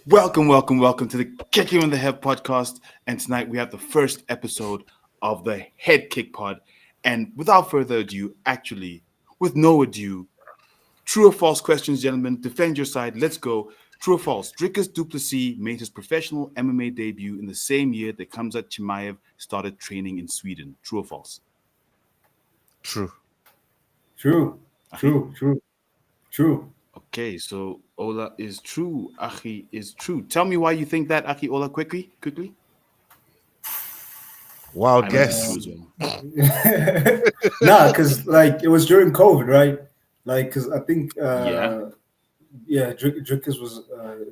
Welcome to the Kicking on the Head podcast. And tonight we have the first episode of the Head Kick Pod. And without further ado, with no ado, true or false questions, gentlemen. Defend your side. Let's go. True or false? Dricus Du Plessis made his professional MMA debut in the same year that Khamzat Chimaev started training in Sweden. True or false? True. True. Okay, so Ola is true. Achi is true. Tell me why you think that, Achi. Ola, quickly. Wild I went guess. true as well. Nah, because it was during COVID, right? Because I think Yeah. Dricus was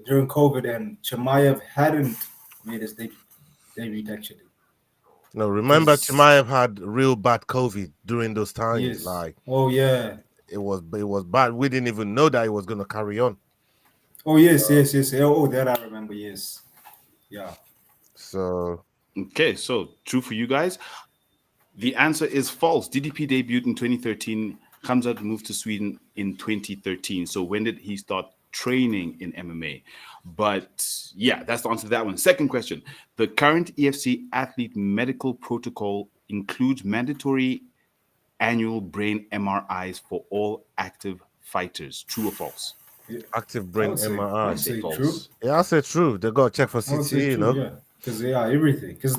during COVID, and Chimaev hadn't made his debut actually. No, remember Yes. Chimaev had real bad COVID during those times. Yes. Like Oh yeah. it was bad. We didn't even know that it was gonna carry on. Oh yes. Oh, that I remember. Yes. Yeah. So Okay, so true for you guys. The answer is false. DDP debuted in 2013. Khamzat moved to Sweden in 2013. So when did he start training in MMA? But yeah, that's the answer to that one. Second question. The current EFC athlete medical protocol includes mandatory annual brain MRIs for all active fighters. True or false? active brain I MRI. would say false. true. Yeah, I said true. They got to check for I would CTE, say you true. know, Yeah. Because everything. Because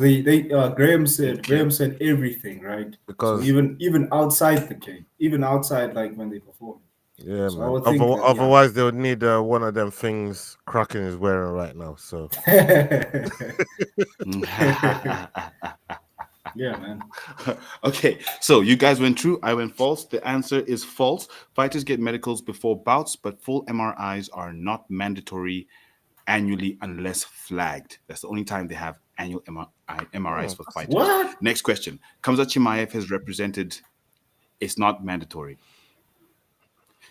Graham said Okay. everything, right? because So even outside the cage, even outside when they perform. yeah, So I man. would think that, Otherwise, they would need one of them things Kraken is wearing right now. So Yeah, man. Okay, so you guys went true. I went false. The answer is false. Fighters get medicals before bouts, but full MRIs are not mandatory annually unless flagged. That's the only time they have annual MRIs for fighters. What? Next question. Khamzat Chimaev has represented, it's not mandatory.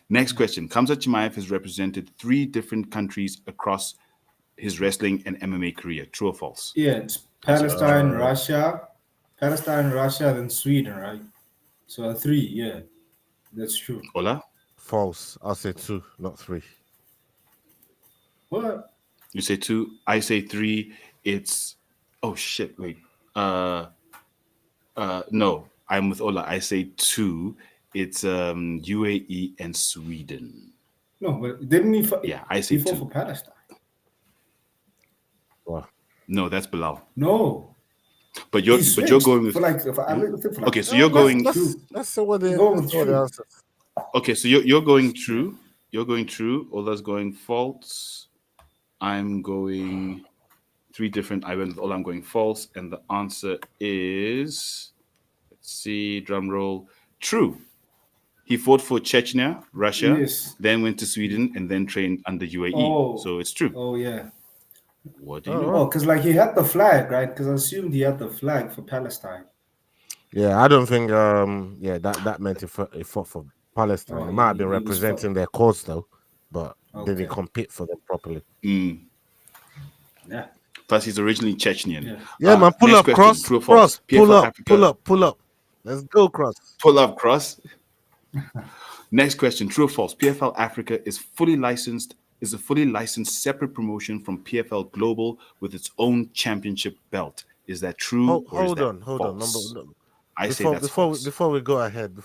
Next question. Khamzat Chimaev has represented 3 different countries across his wrestling and MMA career. True or false? Yeah, it's Palestine, Russia, then Sweden, right? So 3, yeah, that's true. Ola? false. I'll say 2, not 3. What? You say 2. I say 3. It's, oh shit, wait. No, I'm with Ola. I say 2. It's UAE and Sweden. No, but didn't he? Yeah, I say he fought 2. for Palestine. Wow. No, that's Bilal. No, But he you're switched going with, for I looked at for okay. So you're going. Let's see what they Go with let's see what the true. answer. Okay, so you're going true. You're going true. Ola's going false. I'm going 3 different. I went with Ola. I'm going false, and the answer is, let's see, drum roll. True. He fought for Chechnya, Russia, Yes. then went to Sweden, and then trained under UAE. Oh. So it's true. Oh yeah. What do you know? Oh, because he had the flag, right? Because I assumed he had the flag for Palestine. Yeah, I don't think that meant he fought for Palestine. Oh, He might have been he was representing their cause though, but didn't Okay. compete for them properly. Yeah. Plus, he's originally Chechnyan. Yeah. Yeah, man, pull next up, question, cross, true or cross, false? pull PFL up, Africa, pull up. Let's go, cross. pull up, cross. Next question, true or false? PFL Africa is a fully licensed separate promotion from PFL Global with its own championship belt. Is that true or is that Hold on. false? No, I say that's false. before we go ahead,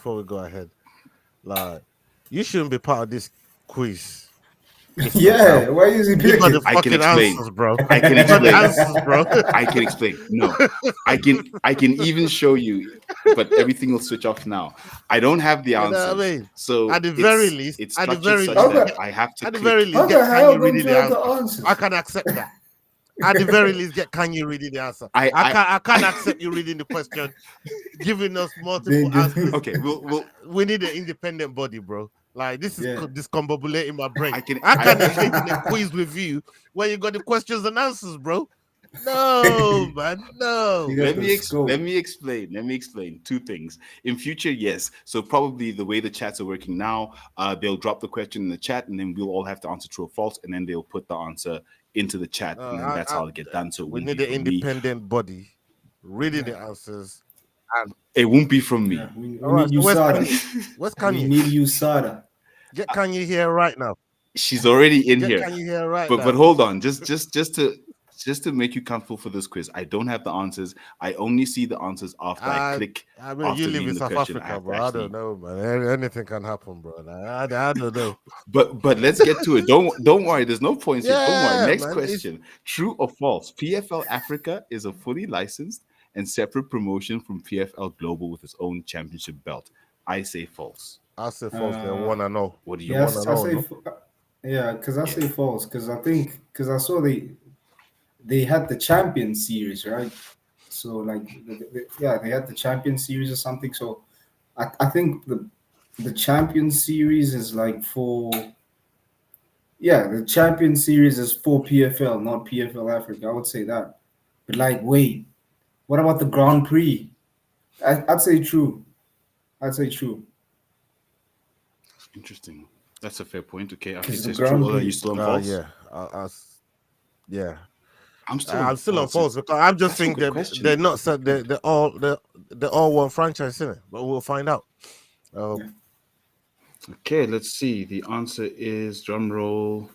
like you shouldn't be part of this quiz. Yeah. Why is he You got picking? the I can fucking explain. answers, bro. I can You got the explain. answers, bro. I can explain. No, I can even show you, but everything will switch off now. I don't have the You know answers, what I mean? so At the very least, it's at the structured very such least, that I have to at the click. very least, How get the hell Kanye don't reading you the have the answer. answers? I can accept that. At the very least, get Kanye reading the answer. I- I can't accept you reading the question, giving us multiple answers. Okay, we'll We need an independent body, bro. Like this is Yeah. discombobulating my brain. I can- I can't engage in a quiz with you when you got the questions and answers, bro. No, man, no. You got let the me scope. let me explain 2 things. In future, yes. So probably the way the chats are working now, they'll drop the question in the chat, and then we'll all have to answer true or false, and then they'll put the answer into the chat, and then that's how it'll get done. So it We won't need be an from me. independent body reading the answers. And It won't be from me. Yeah, we all right, need so USADA. where's We Kanye? need USADA. Get Kanye here right now. She's already in here. Can you hear right But now? hold on, just to make you comfortable for this quiz, I don't have the answers. I only see the answers after I click. I mean, after you live reading in the South question. Africa, bro. I don't know, man. Anything can happen, bro. I don't know. But let's get to it. Don't worry. There's no points here. Don't worry. Yeah, Next man. question: True or false? PFL Africa is a fully licensed and separate promotion from PFL Global with its own championship belt. I say false. I say false. They want to know. What do you? Yes, wanna I know, say, no? yeah, because I say false, because I saw they had the Champion Series, right? So like, yeah, they had the Champion Series or something. So I think the Champion Series is like for, yeah, the Champion Series is for PFL, not PFL Africa. I would say that. But like, wait, what about the Grand Prix? I'd say true. I'd say true. Interesting. That's a fair point. Okay, Aki Because the says true. Grand Are you Prix, still on false? Yeah. Yeah. I'm still on I'm still on false. false because I'm just That's a thinking good question. they're not said they're all one franchise, isn't it? But we'll find out. Okay, let's see. The answer is drum roll.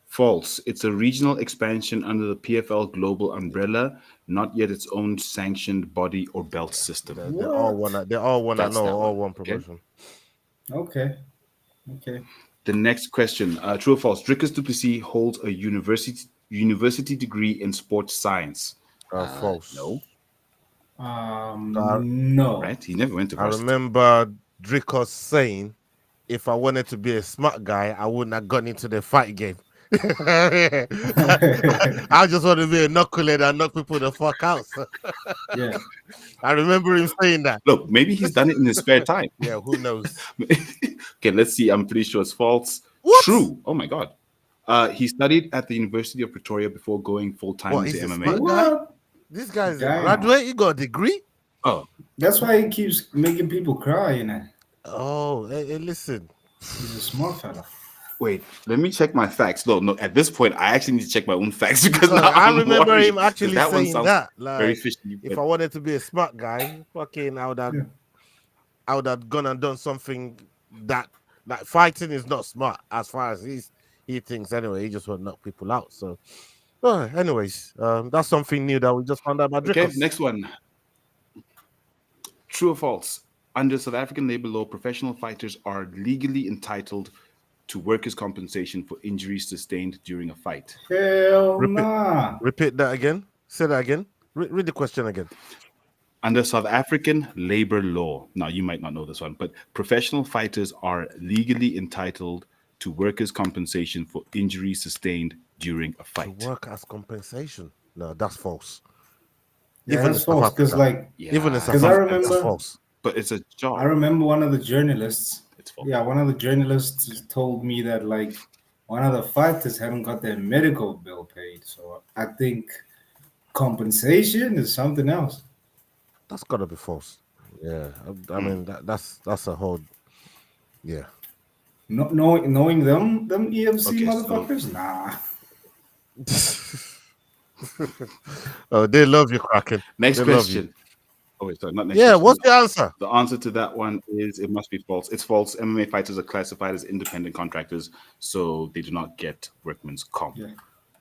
False. It's a regional expansion under the PFL global umbrella, not yet its own sanctioned body or belt system. They're all one. They're all one. I That's know that all one, one okay? promotion. okay. The next question: True or false? Drickus Duplessis holds a university degree in sports science. False. No, No. right? He never went to I varsity. remember Dricos saying, if I wanted to be a smart guy, I wouldn't have gone into the fight game. I just want to be a knucklehead and knock people the fuck out. Yeah. I remember him saying that. Look, maybe he's done it in his spare time. Yeah, who knows? Okay, let's see. I'm pretty sure it's false. What? True. Oh my god. He studied at the University of Pretoria before going full time What, into he's a MMA. smart guy? What? This guy's a Damn. graduate. He got a degree. Oh, That's why he keeps making people cry, you know. Oh, hey, listen. He's a smart fella. wait. Let me check my facts. No. At this point, I actually need to check my own facts because now I I'm remember worried, him 'cause actually that one saying sounds that. very Like, fishy. if but- I wanted to be a smart guy, fucking, I would have gone and done something that, like, fighting is not smart as far as he thinks anyway. He just want to knock people out. So, anyways, that's something new that we just found out about. Okay, Dricos. next one. True or false? Under South African labor law, professional fighters are legally entitled to workers' compensation for injuries sustained during a fight. Hell nah. Repeat that again. Say that again. Read the question again. Under South African labor law, now you might not know this one, but professional fighters are legally entitled to workers' compensation for injuries sustained during a To fight. work as compensation. No, that's false. Yeah, Even that's in South false. Because Africa. like, Even in South 'cause I Africa, that's remember- false. But it's a job. I remember one of the journalists. It's false. Yeah, one of the journalists told me that like one of the fighters hadn't got their medical bill paid. So I think compensation is something else. That's gotta be false. Yeah, I mean that's a whole. Yeah. Knowing them EFC Okay, so- motherfuckers, nah. Oh, they love you, Kraken. Next They love question. Oh, wait, sorry, not next Yeah, question. what's the answer? The answer to that one is it must be false. It's false. MMA fighters are classified as independent contractors, so they do not get workman's comp. Yeah.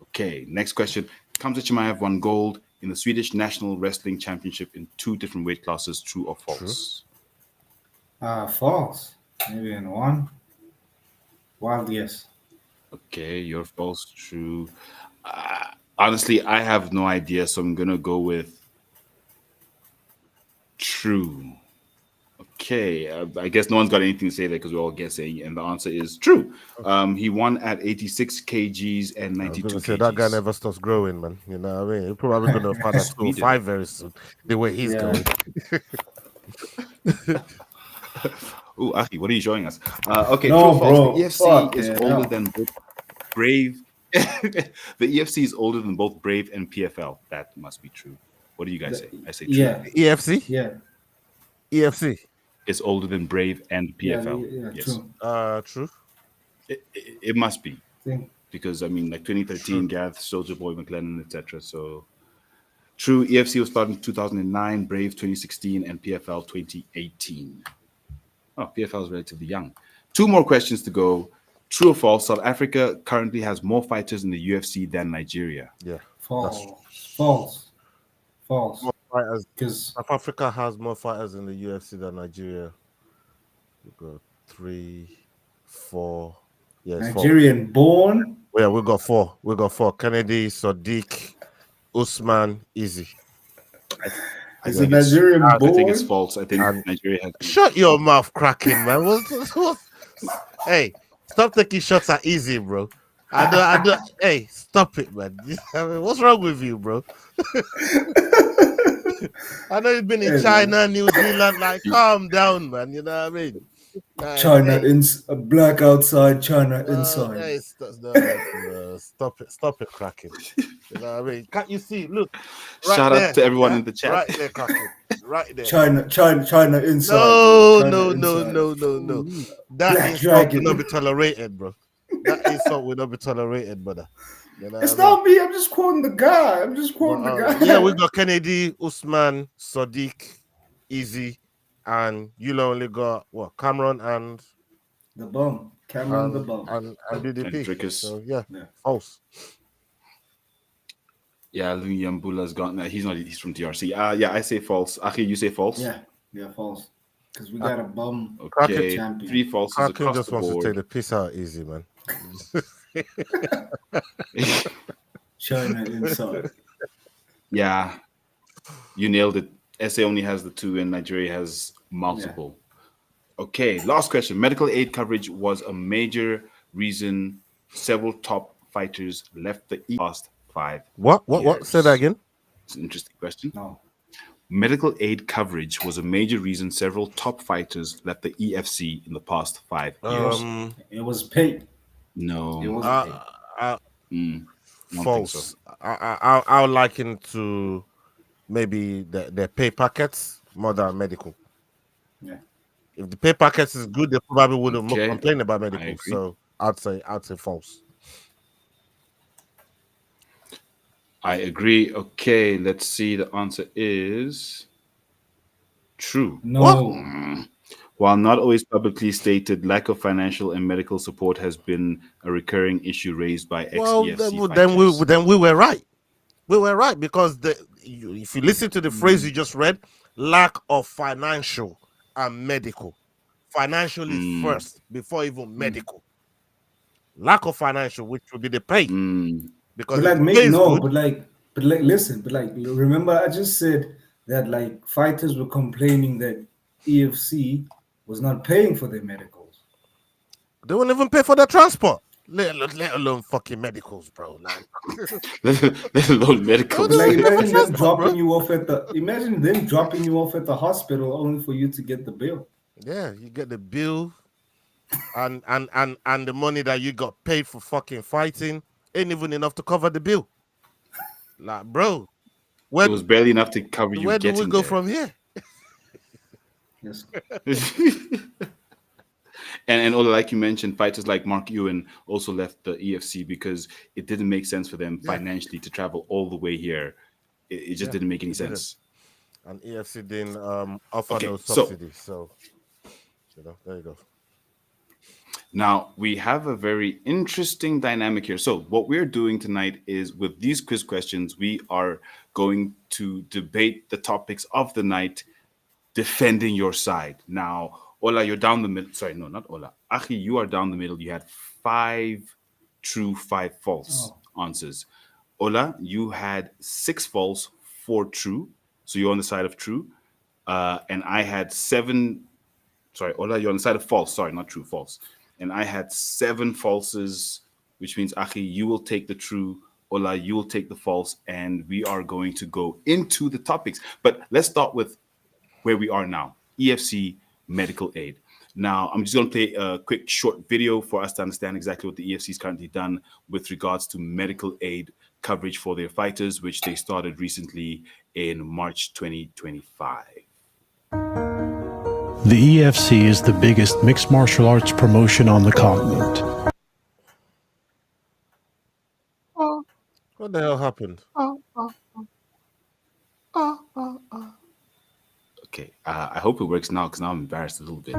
Okay, next question. Kamsa Chimaev won gold in the Swedish National Wrestling Championship in 2 different weight classes. True or false? False. Maybe in one. Wild guess. Okay, you're false. True. Honestly, I have no idea, so I'm gonna go with true. Okay, I guess no one's got anything to say there because we're all guessing, and the answer is true. He won at 86 kgs and I was 92 gonna say kgs. that guy never stops growing, man. You know what I mean? He's probably gonna find out Sweden. 205 very soon. The way he's Yeah. going. Ooh, Aki, what are you showing us? Okay, No, true or false? bro. The EFC Fuck is yeah, older hell. than both Brave. The EFC is older than both Brave and PFL. That must be true. What do you guys say? I say true. Yeah. EFC? Yeah. EFC. It's older than Brave and PFL. Yeah, yes. true. True. It must be. Think. Because I mean, like 2013, Gareth, Soldier Boy, McLennan, etc. So true. EFC was started in 2009, Brave 2016, and PFL 2018. Oh, PFL is relatively young. 2 more questions to go. True or false? South Africa currently has more fighters in the UFC than Nigeria. Yeah, that's true. False. False. More fighters. Because South Africa has more fighters in the UFC than Nigeria. We got 3, 4. Yeah, it's 4. Nigerian born. Yeah, we got 4. We got 4. Kennedy, Sadiq, Usman, Easy. I Is a think it's Nigerian I think it's born. false. I think And Nigeria has shut your mouth, Kraken, man. Hey, stop taking shots at Easy, bro. I do. Hey, stop it, man. I mean, what's wrong with you, bro? I know you've been in Hey, China, New Zealand. Like, calm down, man. You know what I mean? Like, China hey, in black outside, China no, inside. hey, no, stop it, Kraken. You know what I mean? Can't you see? Look, right shout there, out to everyone yeah? in the chat. Right there, Kraken. Right there. China inside. No, China no, inside. no. That Black insult will dragon. not be tolerated, bro. That insult will not be tolerated, brother. You know It's what I mean? not me. I'm just quoting the guy. I'm just quoting But, the guy. yeah, we got Kennedy, Usman, Sadiq, Easy, and you only got what? Cameron and The bum. Cameron the bum. and DDP. Drickus. So yeah, Yeah. false. Yeah, Louis Yambula's gone. He's not. He's from DRC. Yeah, I say false. Aki, you say false. Yeah, false. Because we got a bum Okay, champion. 3 falses Kraken across just the wants to board. take the piss out Easy, man. China inside. Yeah, you nailed it. SA only has the 2, and Nigeria has multiple. Okay, last question. Medical aid coverage was a major reason several top fighters left the past 5 What? years. Say that again. It's an interesting question. No. Medical aid coverage was a major reason several top fighters left the EFC in the past 5 years. It was paid. No. It was paid. I don't think False. so. I would liken to maybe the pay packets more than medical. Yeah. If the pay packets is good, they probably wouldn't Okay, complain about I medical. agree. So I'd say false. I agree. Okay, let's see. The answer is true. No. While not always publicly stated, lack of financial and medical support has been a recurring issue raised by Well, ex-EFC then fighters. we were right. We were right because if you listen to the phrase you just read, lack of financial and medical, financially first before even medical. Lack of financial, which would be the pay, because But if like, the pay is good, but like, listen, but like, remember, I just said that like fighters were complaining that EFC was not paying for their medicals. they won't even pay for their transport. Let alone fucking medicals, bro. Like, Let alone medical. They Like, don't pay for imagine them transport, dropping bro. you off at the hospital only for you to get the bill. Yeah, you get the bill and the money that you got paid for fucking fighting ain't even enough to cover the bill. Like, bro, It was barely enough to cover you where do we getting go there. from here? Yes. And all like you mentioned, fighters like Mark Ewan also left the EFC because it didn't make sense for them financially to travel all the way here. It just didn't make any sense. And EFC didn't offer Okay, no so- subsidy, so there you go. Now, we have a very interesting dynamic here. So, what we're doing tonight is with these quiz questions, we are going to debate the topics of the night, defending your side. Now, Ola, you're down the middle. Sorry, no, not Ola. Achi, you are down the middle. You had 5 true, 5 false answers. Ola, you had 6 false, 4 true. So, you're on the side of true. And I had 7. Sorry, Ola, you're on the side of false. Sorry, not true, false. And I had 7 falses, which means Achi, you will take the true. Ola, you will take the false, and we are going to go into the topics. But let's start with where we are now. EFC medical aid. Now, I'm just going to play a quick short video for us to understand exactly what the EFC has currently done with regards to medical aid coverage for their fighters, which they started recently in March 2025. The EFC is the biggest mixed martial arts promotion on the continent. What the hell happened? Okay. I hope it works now because now I'm embarrassed a little bit.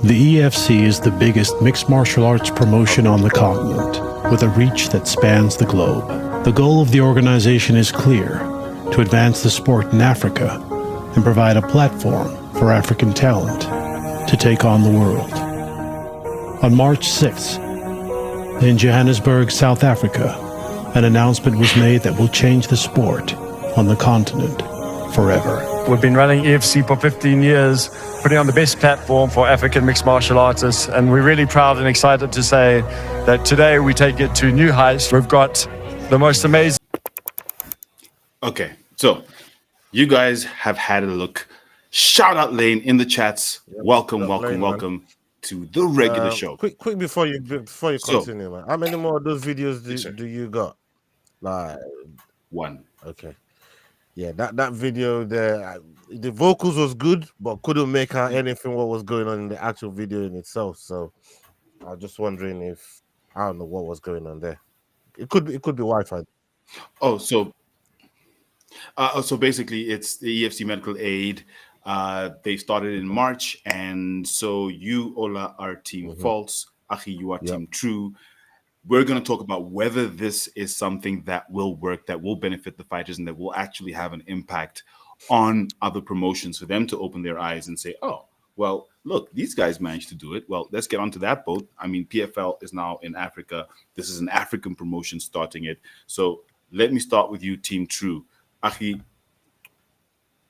The EFC is the biggest mixed martial arts promotion on the continent, with a reach that spans the globe. The goal of the organization is clear: to advance the sport in Africa and provide a platform for African talent to take on the world. On March 6th, in Johannesburg, South Africa, an announcement was made that will change the sport on the continent forever. We've been running EFC for 15 years, putting on the best platform for African mixed martial artists, and we're really proud and excited to say that today we take it to new heights. We've got the most amazing... Okay, so you guys have had a look. Shout out Lane in the chats. Yep. Welcome Lane, welcome to the regular show. Quick before you continue, man. How many more of those videos Yes, do you got? Like, one. Okay. Yeah, that video there, the vocals was good, but couldn't make out anything what was going on in the actual video in itself. So I was just wondering if I don't know what was going on there. It could be Wi-Fi. Oh, so basically it's the EFC medical aid. They started in March, and so you, Ola, are team false. Achi, you are team true. We're going to talk about whether this is something that will work, that will benefit the fighters, and that will actually have an impact on other promotions for them to open their eyes and say, oh, well, look, these guys managed to do it. Well, let's get onto that boat. I mean, PFL is now in Africa. This is an African promotion starting it. So let me start with you, Team True. Achi,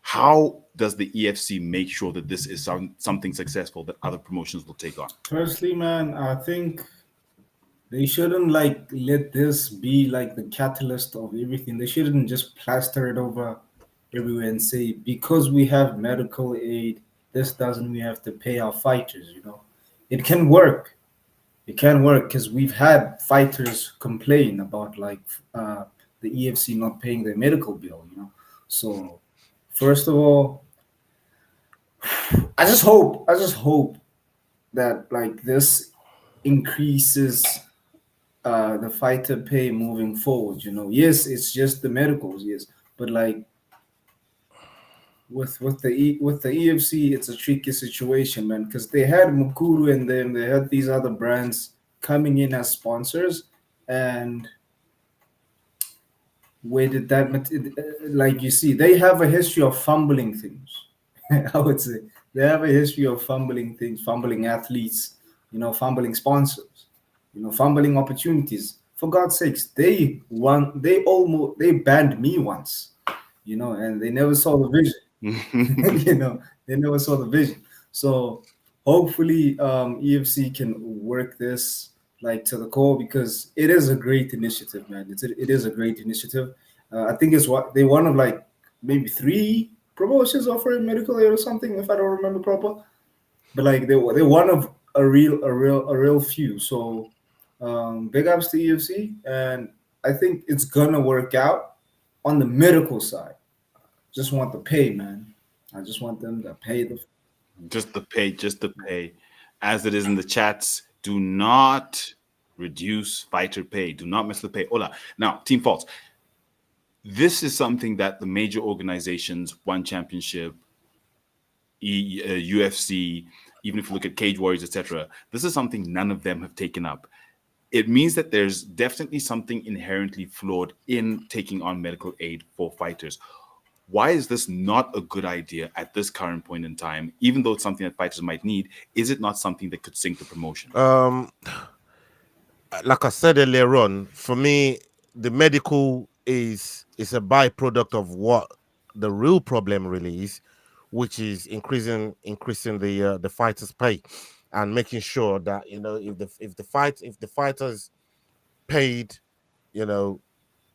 how does the EFC make sure that this is something successful that other promotions will take on? Firstly, man, I think they shouldn't let this be like the catalyst of everything. They shouldn't just plaster it over everywhere and say, because we have medical aid, this doesn't mean we have to pay our fighters. It can work. It can work because we've had fighters complain about the EFC not paying their medical bill. So first of all, I just hope that this increases the fighter pay moving forward. Yes, it's just the medicals, yes, but with the EFC, it's a tricky situation, man, because they had Mukuru and them, they had these other brands coming in as sponsors, and where did that you see, they have a history of fumbling things. I would say they have a history of fumbling things, fumbling athletes, fumbling sponsors, fumbling opportunities. For God's sakes, they banned me once, and they never saw the vision. They never saw the vision. So hopefully EFC can work this to the core, because it is a great initiative, man. It is a great initiative. I think it's one of maybe 3 promotions offering medical aid or something, if I don't remember proper. But they're one of a real few. So big ups to EFC, and I think it's gonna work out on the medical side. Just want the pay, man. I just want them to pay just the pay. As it is in the chats, do not reduce fighter pay. Do not mess with the pay. Ola. Now, Team False. This is something that the major organizations, One Championship, UFC, even if you look at Cage Warriors, etc., this is something none of them have taken up. It means that there's definitely something inherently flawed in taking on medical aid for fighters. Why is this not a good idea at this current point in time? Even though it's something that fighters might need, is it not something that could sink the promotion? Like I said earlier on, for me, the medical is a byproduct of what the real problem really is, which is increasing the fighters' pay, and making sure that if the fighters paid,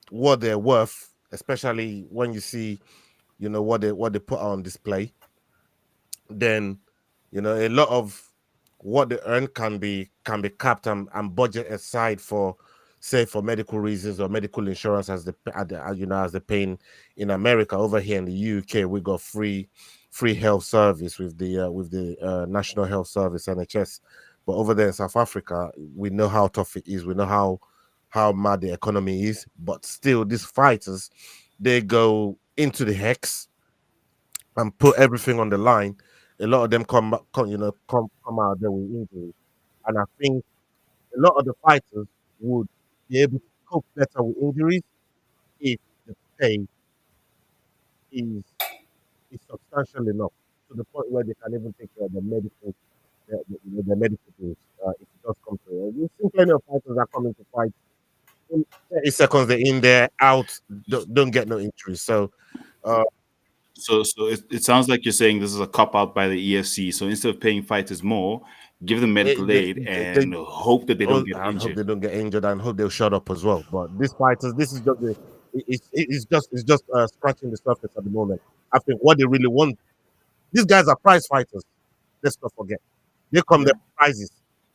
what they're worth, especially when you see what they put on display, then a lot of what they earn can be capped and budget aside for, say, for medical reasons or medical insurance, as they're paying in America. Over here in the UK, we got free health service with the National Health Service, NHS. But over there in South Africa, we know how tough it is. We know how mad the economy is. But still, these fighters, they go into the hex and put everything on the line, a lot of them come out there with injuries. And I think a lot of the fighters would be able to cope better with injuries if the pay is substantial enough to the point where they can even take care of the medical bills if it does come to it. We've seen plenty of fighters that come into fight in 30 seconds, they're in there, out, don't get no injuries. So it sounds like you're saying this is a cop out by the EFC. So instead of paying fighters more, give them medical aid and hope that they don't get injured. Hope they don't get injured and hope they'll shut up as well. But these fighters, this is just scratching the surface at the moment. I think what they really want, these guys are prize fighters. Let's not forget. They come there for prizes,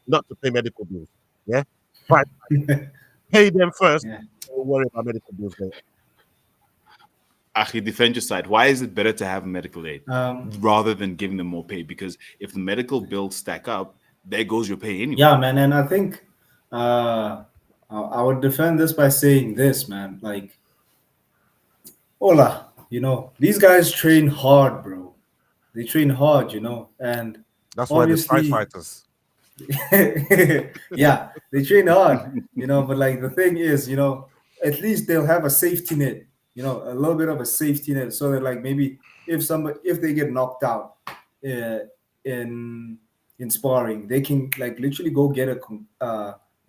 not to pay medical bills. Yeah? Pay them first. Yeah. Don't worry about medical bills later. Actually, defend your side. Why is it better to have medical aid rather than giving them more pay? Because if the medical bills stack up, there goes your pay anyway. Yeah, man. And I think I would defend this by saying this, man. Like, hola, these guys train hard, bro. They train hard, and that's why they're prize fighters. Yeah, they train hard, but like the thing is, at least they'll have a safety net, a little bit of a safety net, so that like maybe if they get knocked out in sparring, they can like literally go get a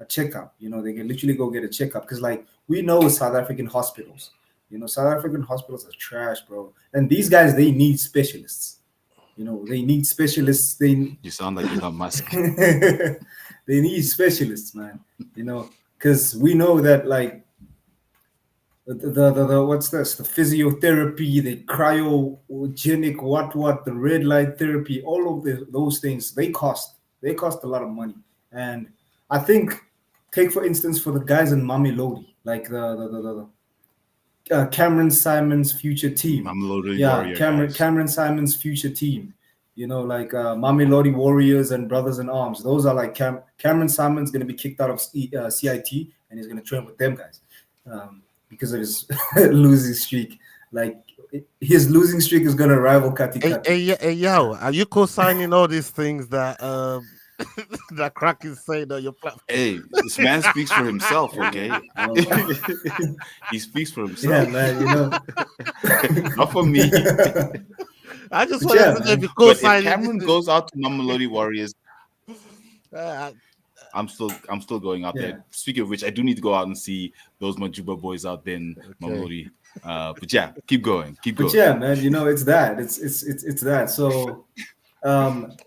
checkup. They can literally go get a checkup because like we know South African hospitals, South African hospitals are trash, bro. And these guys, they need specialists. They need specialists. You sound like Elon Musk. They need specialists, man. Because we know that like the what's this? The physiotherapy, the cryogenic, what, the red light therapy, all of those things, they cost a lot of money. And I think, take for instance for the guys in Mamelodi, like the Cameron Simon's future team. Cameron Simon's future team. Like Mamelodi Warriors and Brothers in Arms. Those are like Cameron Simon's going to be kicked out of CIT and he's going to train with them guys because of his losing streak. Like his losing streak is going to rival Kati Kati. Hey, yo, are you co-signing all these things that that Kraken saying on your platform? Hey, this man speaks for himself, okay? He speaks for himself. Yeah, man, Not for me. I just want to know if you co-sign. If Cameron goes out to Mamelodi Warriors, I'm still going out there. Speaking of which, I do need to go out and see those Majuba boys out there in Mamelodi. But yeah, keep going. But yeah, man, it's that. It's that.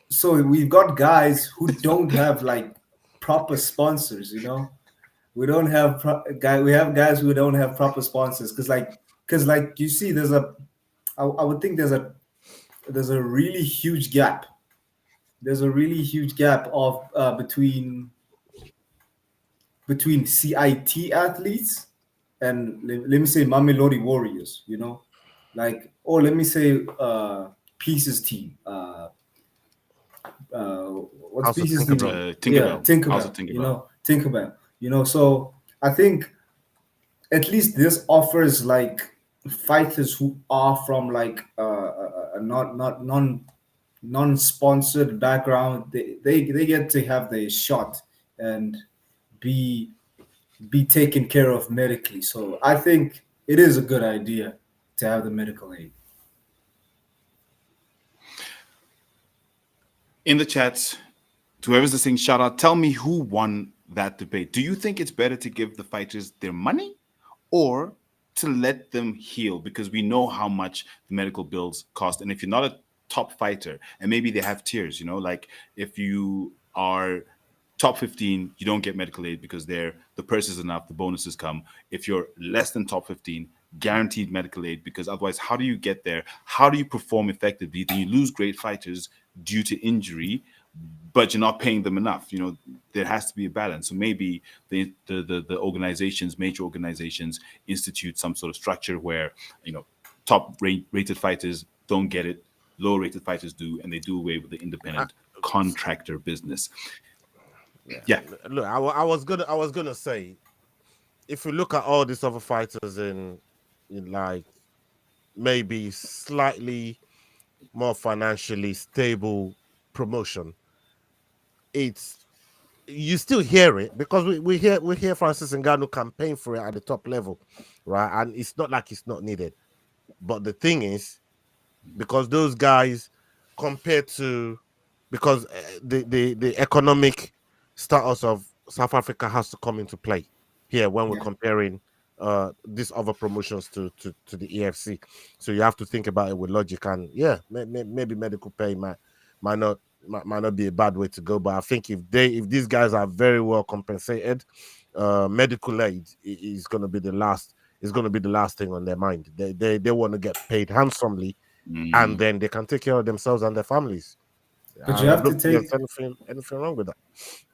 So we've got guys who don't have like proper sponsors. We don't have we have guys who don't have proper sponsors because like you see, I would think there's a really huge gap. There's a really huge gap of between CIT athletes and let me say Mamelodi Warriors. Like, or let me say Pieces team. What's Pieces team? Tinkerbell. Tinkerbell. So I think at least this offers like fighters who are from like a non-sponsored background. They get to have their shot and be taken care of medically. So I think it is a good idea to have the medical aid. In the chats, to whoever's listening, shout out. Tell me who won that debate. Do you think it's better to give the fighters their money or to let them heal? Because we know how much the medical bills cost. And if you're not a top fighter, and maybe they have tiers, like if you are top 15, you don't get medical aid because the purse is enough, the bonuses come. If you're less than top 15, guaranteed medical aid, because otherwise, how do you get there? How do you perform effectively? Then you lose great fighters due to injury, but you're not paying them enough. There has to be a balance. So maybe the organizations, major organizations, institute some sort of structure where top rated fighters don't get it, low rated fighters do, and they do away with the independent contractor business. Yeah. Look, I was gonna say, if you look at all these other fighters in like maybe slightly more financially stable promotion, you still hear it because we hear Francis Ngannou campaign for it at the top level, right? And it's not like it's not needed. But the thing is, because those guys compared to the economic status of South Africa has to come into play here when we're comparing these other promotions to the EFC. So you have to think about it with logic, and maybe medical pay might not be a bad way to go. But I think if these guys are very well compensated, medical aid is going to be the last. Is going to be the last thing on their mind. They want to get paid handsomely, and then they can take care of themselves and their families. But you have to take anything wrong with that.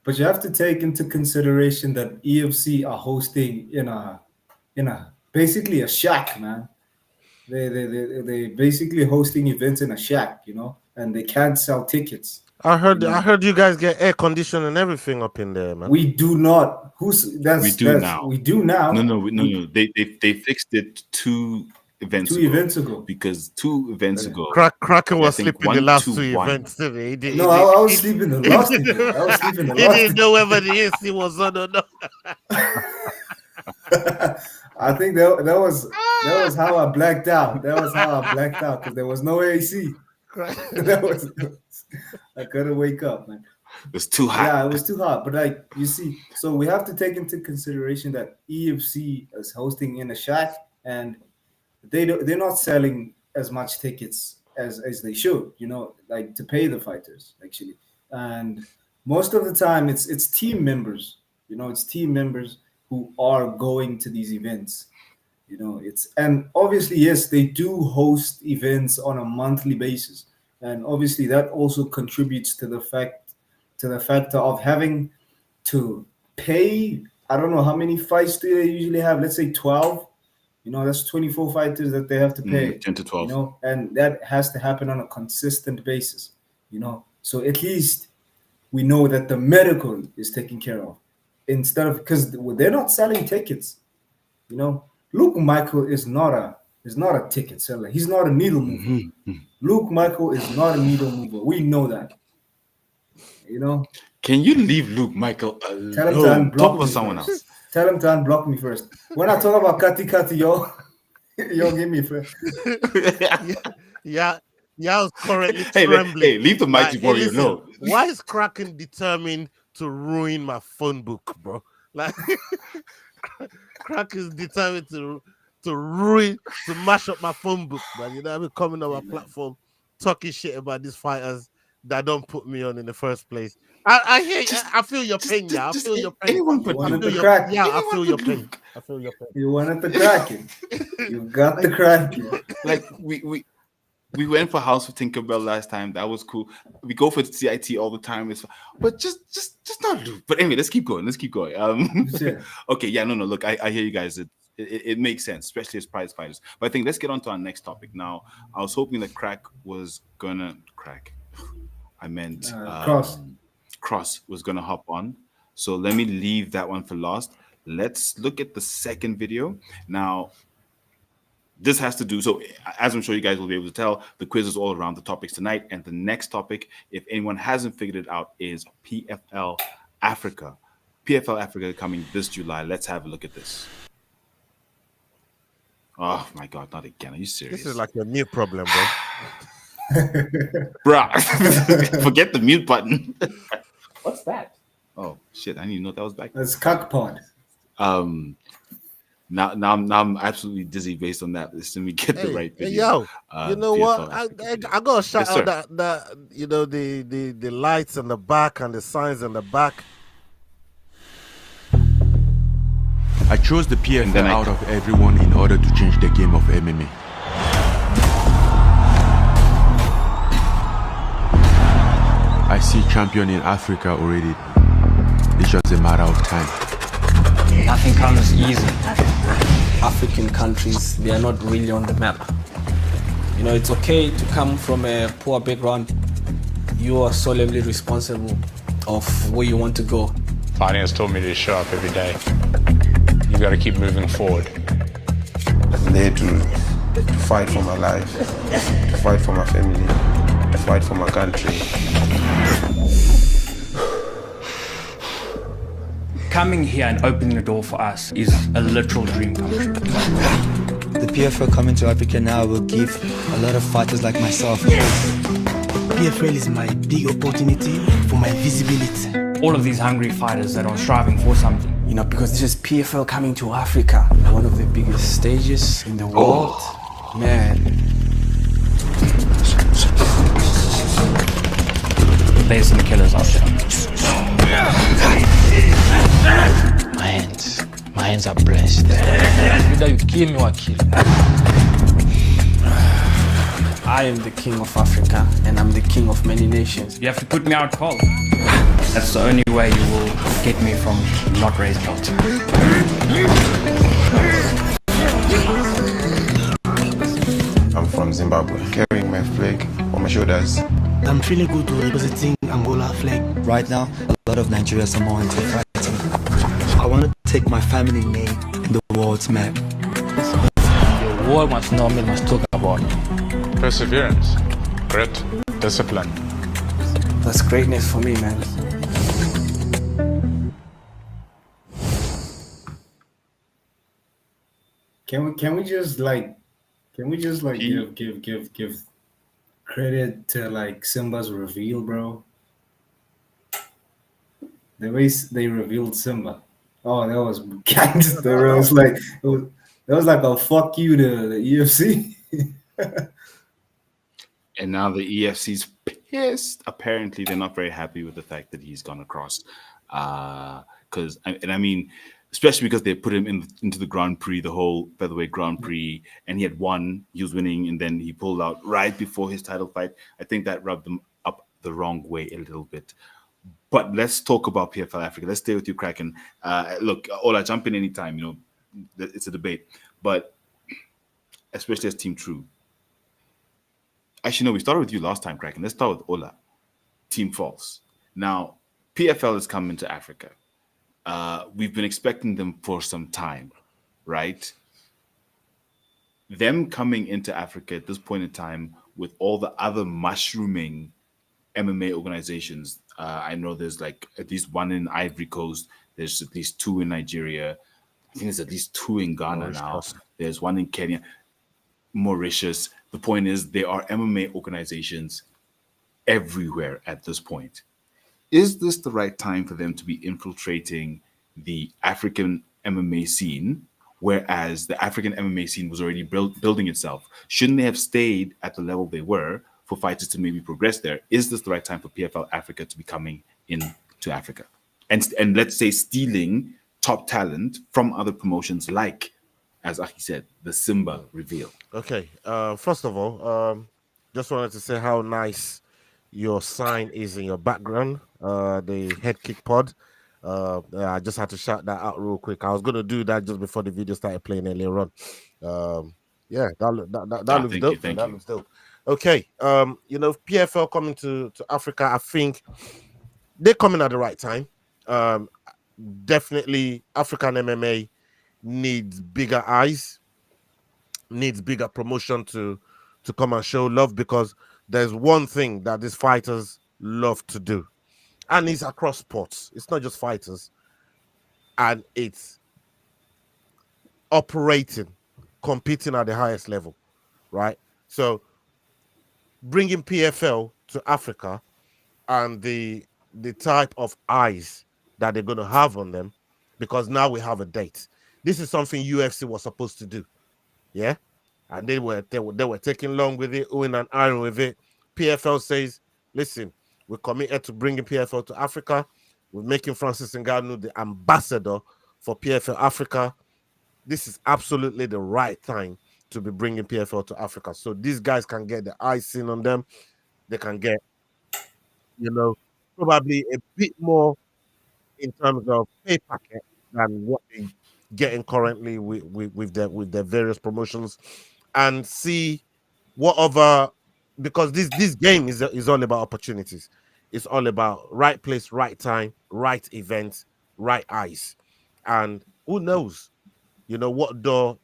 But you have to take into consideration that EFC are hosting in a basically a shack, man. They basically hosting events in a shack, and they can't sell tickets. I heard you guys get air conditioning and everything up in there, man. We do not. Now. We do now. No. They fixed it 2 events ago. Because 2 events ago, Kraken was sleeping the last 2 events. I was sleeping the last event. He didn't know whether the AC was on or not. I think that was how I blacked out. Because there was no AC. I couldn't wake up, man. It was too hot. Yeah, it was too hot. But you see, so we have to take into consideration that EFC is hosting in a shack, and they're not selling as much tickets as they should, to pay the fighters actually. And most of the time, it's team members. It's team members who are going to these events. And obviously, yes, they do host events on a monthly basis, and obviously that also contributes to the factor of having to pay. I don't know how many fights do they usually have. Let's say 12. That's 24 fighters that they have to pay. 10 to 12. And that has to happen on a consistent basis. So at least we know that the medical is taken care of, instead of, because they're not selling tickets. Luke Michael is not a ticket seller. He's not a needle mover. Luke Michael is not a needle mover. We know that. Can you leave Luke Michael alone? Tell him to unblock Talk me about someone first. else. Tell him to unblock me first. When I talk about Kati, yo give me first. Yeah, I was currently trembling. Hey, leave the mic before you know. Why is Kraken determined to ruin my phone book, bro? Like, Kraken is determined to mash up my phone book, man. I've been coming on my platform talking shit about these fighters that don't put me on in the first place. I hear you. I feel your pain, yeah. I feel your pain. Anyone but Kraken. Yeah, I feel your pain. You wanted the Kraken. You got the Kraken. Like we went for House of Tinkerbell last time. That was cool. We go for the CIT all the time. But just not Luke. But anyway, let's keep going. Okay, yeah, no. Look, I hear you guys. It makes sense, especially as prize fighters. But I think let's get on to our next topic now. I was hoping that Cross was gonna hop on. So let me leave that one for last. Let's look at the second video. Now, this has to do, so as I'm sure you guys will be able to tell, the quiz is all around the topics tonight. And the next topic, if anyone hasn't figured it out, is PFL Africa. PFL Africa coming this July. Let's have a look at this. Oh my God, not again. Are you serious? This is like your new problem, bro. Bruh, forget the mute button. What's that? Oh shit! I didn't even know that was back. That's HeadkickPod. Now I'm absolutely dizzy based on that. Let me get the right video. Yo, you know what? I gotta shout out that the lights on the back and the signs on the back. I chose the PFL out of everyone in order to change the game of MMA. I see champion in Africa already. It's just a matter of time. Nothing comes easy. African countries, they are not really on the map. It's okay to come from a poor background. You are solemnly responsible of where you want to go. Fighting has taught me to show up every day. You got to keep moving forward. I'm there to to fight for my life, to fight for my family, to fight for my country. Coming here and opening the door for us is a literal dream come true. The PFL coming to Africa now will give a lot of fighters like myself a hope. PFL is my big opportunity for my visibility. All of these hungry fighters that are striving for something. You know, because this is PFL coming to Africa, one of the biggest stages in the world. Man. There's some killers out there. My hands are blessed. Either you kill me or kill. I am the king of Africa, and I'm the king of many nations. You have to put me out cold. That's the only way you will get me from not raised belt. I'm from Zimbabwe, carrying my flag on my shoulders. I'm feeling good to representing Angola flag. Right now, a lot of Nigeria Samoans are fighting. I want to take my family name in the world's map. The world must know me, must talk about me. Perseverance, grit, discipline. That's greatness for me, man. Can we just give credit to like Simba's reveal, bro? The way they revealed Simba. Oh, that was gangster. It was like that was like a fuck you to the UFC. And now the EFC's pissed. Apparently, they're not very happy with the fact that he's gone across. Because I mean, especially because they put him into the Grand Prix, the whole featherweight Grand Prix, and he had won. He was winning, and then he pulled out right before his title fight. I think that rubbed them up the wrong way a little bit. But let's talk about PFL Africa. Let's stay with you, Kraken. Look, Ola, jump in anytime. You know, it's a debate, but especially as Team True. Actually, no, we started with you last time, Kraken. Let's start with Ola, Team False. Now, PFL is coming to Africa. We've been expecting them for some time, right? Them coming into Africa at this point in time with all the other mushrooming MMA organizations. I know there's like at least one in Ivory Coast. There's at least two in Nigeria. I think there's at least two in Ghana now. There's one in Kenya, Mauritius. The point is there are MMA organizations everywhere at this point. Is this the right time for them to be infiltrating the African MMA scene, whereas the African MMA scene was already building itself? Shouldn't they have stayed at the level they were for fighters to maybe progress there? Is this the right time for PFL Africa to be coming into Africa? And let's say stealing top talent from other promotions like, as Aki said, the Simba reveal. Okay, first of all, just wanted to say how nice your sign is in your background, the Head Kick Pod. I just had to shout that out real quick. I was going to do that just before the video started playing earlier on. Yeah, that looks dope. That looks dope. Okay, you know, PFL coming to Africa, I think they're coming at the right time. Definitely, African MMA needs bigger eyes, needs bigger promotion to come and show love, because there's one thing that these fighters love to do, and it's across sports. It's not just fighters, and it's operating, competing at the highest level, right? So bringing PFL to Africa and the type of eyes that they're going to have on them, because now we have a date. This is something UFC was supposed to do, yeah, and they were taking long with it, owing and iron with it. PFL says, listen, we're committed to bringing PFL to Africa. We're making Francis Ngannou the ambassador for PFL Africa. This is absolutely the right time to be bringing PFL to Africa, so these guys can get the icing on them. They can get, you know, probably a bit more in terms of pay packet than what they're getting currently with their various promotions, and see what other, because this game is all about opportunities. It's all about right place, right time, right event, right eyes, and who knows, you know, what door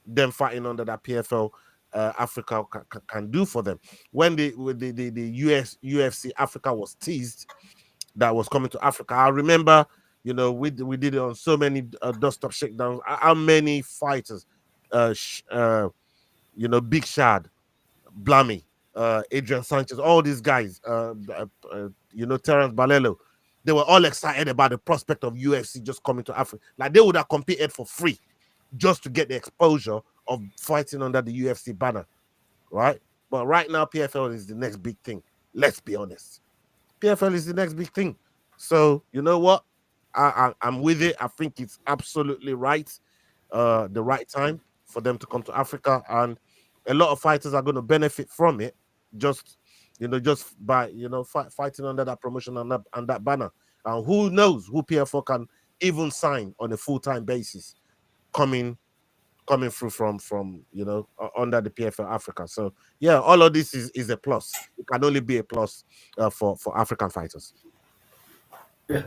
them fighting under that PFL Africa can do for them. When the UFC Africa was teased that was coming to Africa, I remember, you know, we did it on so many dust-up shakedowns. How many fighters, you know, Big Shad, Blammy, Adrian Sanchez, all these guys, you know, Terence Balelo, they were all excited about the prospect of UFC just coming to Africa. Like they would have competed for free just to get the exposure of fighting under the UFC banner, right? But right now, PFL is the next big thing. Let's be honest. PFL is the next big thing. So, you know what? I'm with it. I think it's absolutely right, the right time for them to come to Africa. And a lot of fighters are going to benefit from it, just, you know, just by, you know, fighting under that promotion and that banner. And who knows who PFL can even sign on a full-time basis coming through from you know, under the PFL Africa. So yeah, all of this is a plus. It can only be a plus for African fighters. Yeah.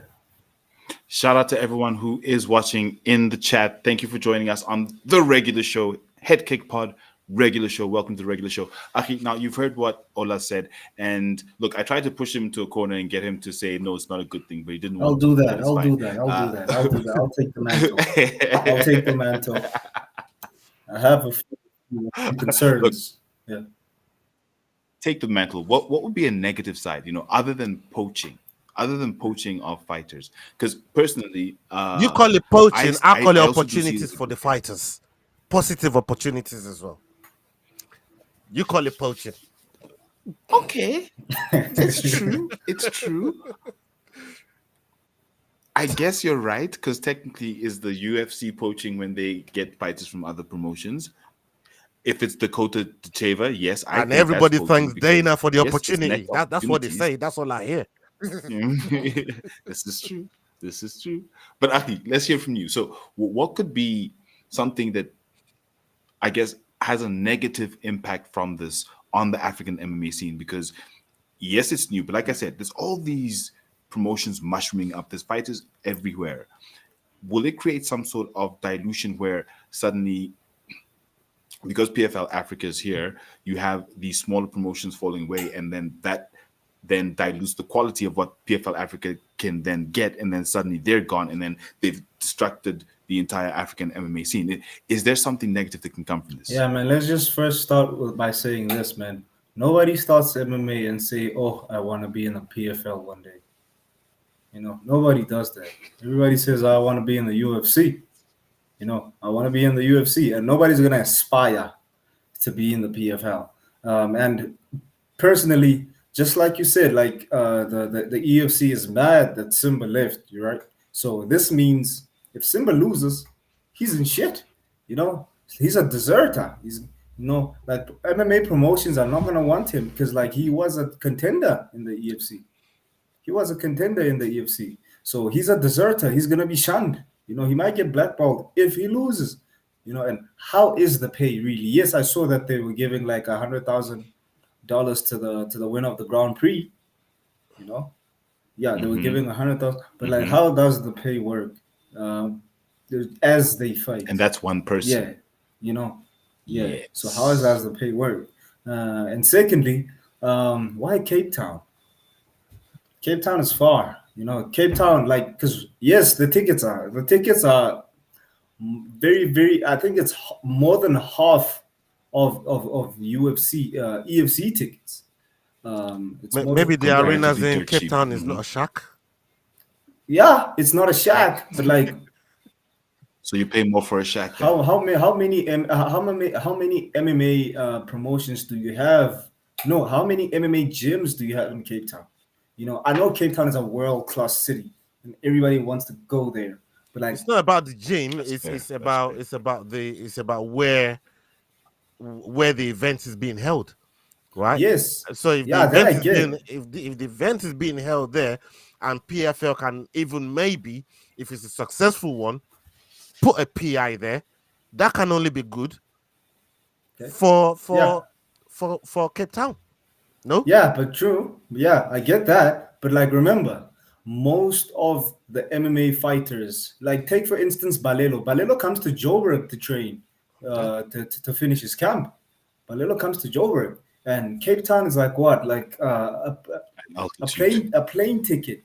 Shout out to everyone who is watching in the chat. Thank you for joining us on the regular show, HeadkickPod Regular Show. Welcome to the regular show. Aki, now you've heard what Ola said, and look, I tried to push him to a corner and get him to say no, it's not a good thing, but he didn't. I'll do that. I'll do that. I'll take the mantle. I'll take the mantle. I have a few concerns. Look, take the mantle. What would be a negative side, you know, other than poaching of fighters? Because personally, you call it poaching, I call it opportunities for the fighters. Positive opportunities as well. You call it poaching. Okay. It's true. It's true. I guess you're right, because technically is the UFC poaching when they get fighters from other promotions. If it's Dakota Tacheva, yes. And everybody thanks Dana for the opportunity. That's what they say. That's all I hear. This is true. This is true. But Aki, let's hear from you. So what could be something that I guess has a negative impact from this on the African MMA scene? Because yes, it's new, but like I said, there's all these promotions mushrooming up. There's fighters everywhere. Will it create some sort of dilution where suddenly, because PFL Africa is here, you have these smaller promotions falling away, and then that then dilutes the quality of what PFL Africa can then get, and then suddenly they're gone, and then they've distracted the entire African MMA scene. Is there something negative that can come from this? Yeah, man, let's just first start by saying this, man. Nobody starts MMA and say, oh, I want to be in the PFL one day. You know, nobody does that. Everybody says, I want to be in the UFC. You know, I want to be in the UFC, and nobody's going to aspire to be in the PFL. And personally, just like you said, like the EFC is mad that Simba left, you right? So this means if Simba loses, he's in shit. You know, he's a deserter. He's, you know, like MMA promotions are not gonna want him because like he was a contender in the EFC. He was a contender in the EFC. So he's a deserter. He's gonna be shunned. You know, he might get blackballed if he loses. You know, and how is the pay really? Yes, I saw that they were giving like $100,000 to the winner of the Grand Prix, you know. Yeah, they were giving 100,000, but like, how does the pay work as they fight? And that's one person. Yeah, you know. Yeah. Yes. So how does the pay work? And secondly, why Cape Town? Cape Town is far, you know. Cape Town, like, because yes, the tickets are very, very. I think it's more than half of UFC EFC tickets. Maybe the arenas in Cape Town is not a shack. Yeah, it's not a shack, but like, so you pay more for a shack. How many MMA promotions do you have? No, how many MMA gyms do you have in Cape Town? You know, I know Cape Town is a world-class city, and everybody wants to go there. But like, it's not about the gym. It's about where the event is being held, right? Yes. So if the event is being held there, and PFL can even maybe, if it's a successful one, put a PI there, that can only be good for Cape Town. No? Yeah, but true. Yeah, I get that. But like, remember, most of the MMA fighters, like take for instance Balelo. Balelo comes to Joburg to train, to finish his camp. Balilo comes to Joburg, and Cape Town is like what? Like a plane ticket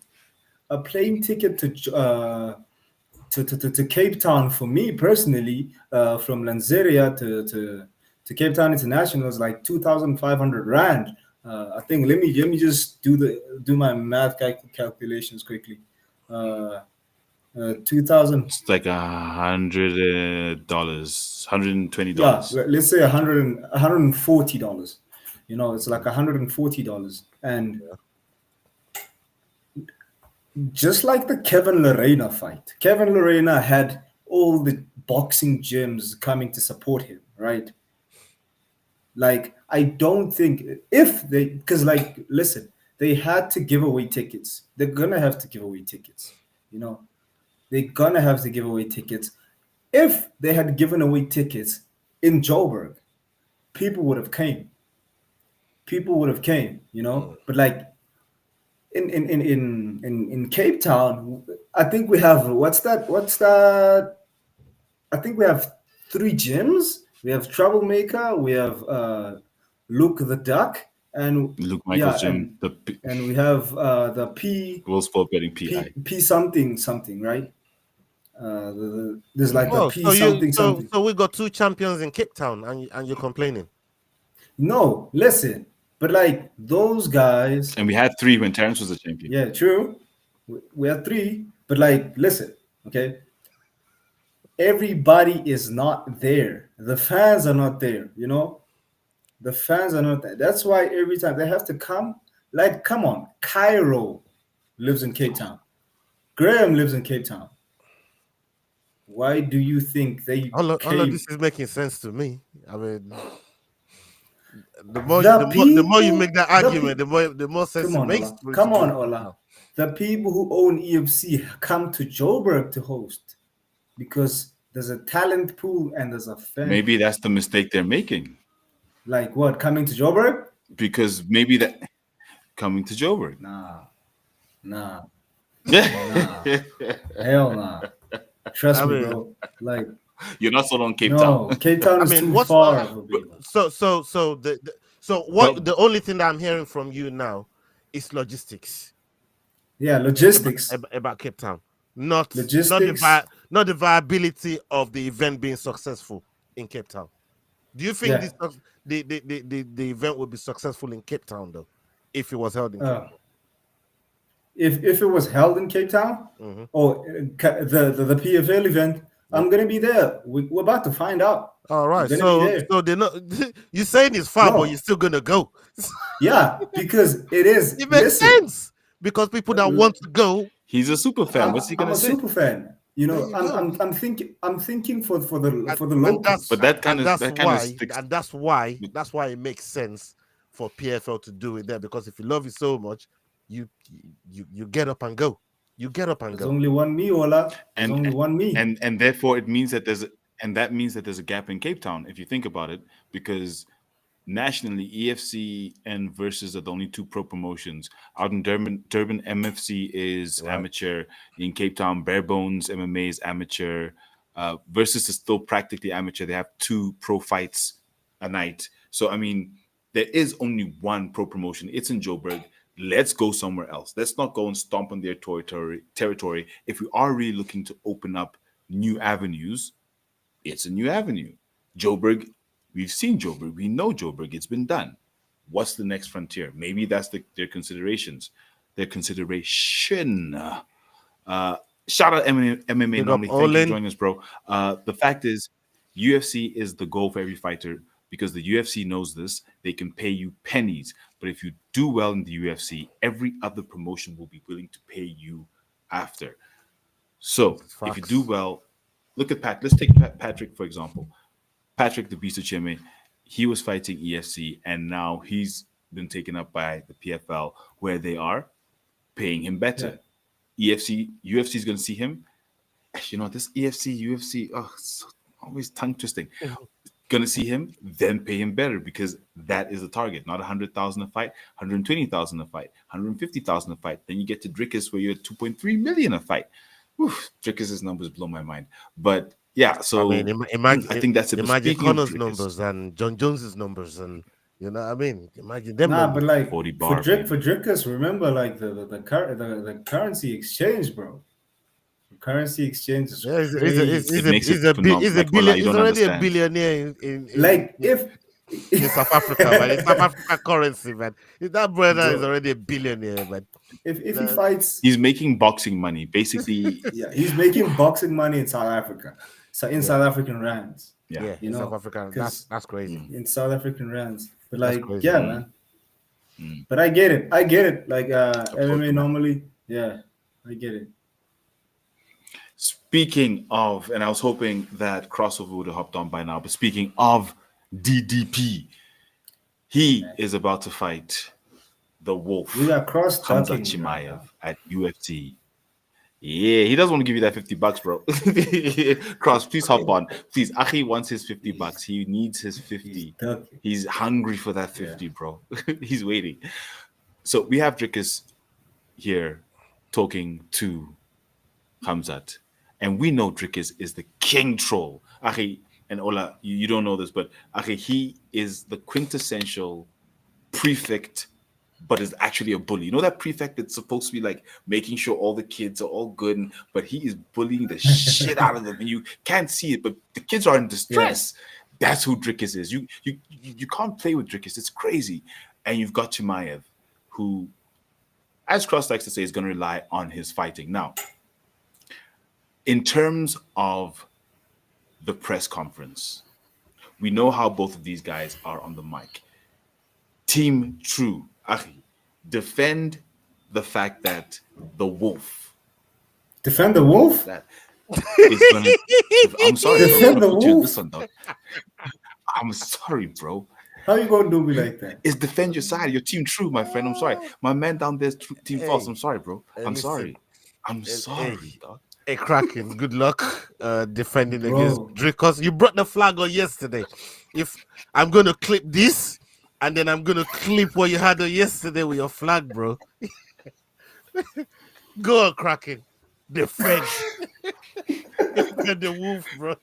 to Cape Town for me personally, from Lanseria to Cape Town International is like 2,500 rand. I think let me just do my math calculations quickly. 2,000. It's like $100, $120. Yeah, let's say $140. You know, it's like $140, and just like the Kevin Lorena fight, Kevin Lorena had all the boxing gyms coming to support him, right? Like, I don't think because like, listen, they had to give away tickets. They're gonna have to give away tickets. You know, they're gonna have to give away tickets. If they had given away tickets in Joburg, people would have came. You know, but like in Cape Town, I think we have what's that? I think we have 3 gyms. We have Troublemaker, we have Luke the Duck, and Luke Michael's gym, and we have the World Sport Betting PI. P something, right? There's like a P something. So we got 2 champions in Cape Town, and you're complaining? No, listen, but like those guys, and we had 3 when Terrence was a champion. Yeah, true. We had 3, but like, listen, okay. Everybody is not there. The fans are not there, you know? The fans are not there. That's why every time they have to come, like, come on. Cairo lives in Cape Town. Graham lives in Cape Town. Why do you think they came? This is making sense to me. I mean, the more you make that argument, the more sense it makes. Come on, Ola. The people who own EFC come to Joburg to host, because there's a talent pool and there's a fan. Maybe that's the mistake they're making. Like what? Coming to Joburg? Because maybe that coming to Joburg. Nah. Hell nah. Trust me, bro. Like, you're not sold on Cape Town. Cape Town is too far. The only thing that I'm hearing from you now is logistics. Yeah, logistics about Cape Town. Not logistics. Not the viability of the event being successful in Cape Town. Do you think the event would be successful in Cape Town though, if it was held in Cape Town? If it was held in Cape Town, or the PFL event, I'm gonna be there. We're about to find out. All right, so they're not. You're saying it's far, but you're still gonna go. Yeah, because it is. It makes sense because people that want to go. He's a super fan. What's he gonna say? I'm a super fan. You know, I'm thinking for the locals. But that's why it makes sense for PFL to do it there, because if you love it so much, you get up and go. You get up and There's go. only one me, Ola. There's only one me. And therefore it means that there's a gap in Cape Town, if you think about it, because nationally EFC and Versus are the only 2 pro promotions. Out in Durban MFC is amateur. In Cape Town, Bare Bones MMA is amateur. Versus is still practically amateur. They have 2 pro fights a night. So I mean, there is only 1 pro promotion. It's in Joburg. Let's go somewhere else. Let's not go and stomp on their territory. If we are really looking to open up new avenues, it's a new avenue. Joburg, we've seen Joburg. We know Joburg. It's been done. What's the next frontier? Maybe that's their considerations. Their consideration. Shout out MMA Normally. Thank you for joining us, bro. The fact is, UFC is the goal for every fighter, because the UFC knows this. They can pay you pennies. But if you do well in the UFC, every other promotion will be willing to pay you after. So if you do well, look at Pat. Let's take Patrick, for example. Patrick the Beast Ucheme, he was fighting EFC, and now he's been taken up by the PFL, where they are paying him better. Yeah. UFC is going to see him. You know, this UFC, it's always tongue twisting. Going to see him, then pay him better, because that is the target. Not 100,000 a fight, 120,000 a fight, 150,000 a fight. Then you get to Drickus, where you're at 2.3 million a fight. Drickus' numbers blow my mind. But Yeah, so I mean, imagine. I think that's it. But Imagine speaking of Connor's Drickus, numbers and John Jones's numbers, and you know what I mean. Imagine them Nah, but numbers. like 40 for bar, Drickus, remember like the currency exchange, bro. The currency exchange is Yeah, crazy. it makes it phenomenal. Like, Ola, you he's don't already a understand. billionaire Like if in South Africa, man. In South Africa currency, man. That brother is Bro. already a billionaire, man. if he fights, He's making boxing money, basically. yeah, he's making boxing money in South Africa. So in South African rands. Yeah, You in know, South Africa, that's crazy. in South African rands. But That's like, crazy. yeah, man. But I get it. Like MMA normally, yeah, I get it. Speaking of, and I was hoping that Crossover would have hopped on by now, but speaking of DDP, he is about to fight the Wolf, We got cross Khamzat talking. Chimaev, at UFC. Yeah, he doesn't want to give you that $50, bro. Cross, please hop on. Please, Achi wants his $50. He needs his 50. He's hungry for that 50, bro. He's waiting. So we have Drickus here talking to Khamzat. And we know Drickus is the king troll. Achi, and Ola, you don't know this, but Achi, he is the quintessential prefect, but is actually a bully. You know that prefect that's supposed to be like making sure all the kids are all good, but he is bullying the shit out of them, and you can't see it, but the kids are in distress. That's who Drickus is. You can't play with Drickus. It's crazy. And you've got Chimaev, who, as Cross likes to say, is going to rely on his fighting. Now, in terms of the press conference, we know how both of these guys are on the mic. Team True, Achi, defend the fact that the Wolf. Defend the Wolf? That is gonna, I'm sorry, Defend bro. the Put you in Wolf? this one, dog. I'm sorry, bro. How you gonna do me like that? It's defend your side. Your Team True, my friend. I'm sorry. My man down there's Team False. I'm sorry, bro. I'm listen. sorry. I'm sorry, dog. Hey, Kraken, good luck defending Bro. against Drickus. You brought the flag on yesterday. If I'm going to clip this, and then I'm going to clip what you had on yesterday with your flag, bro. Go on, Kraken. Defend. Defend the Wolf, bro.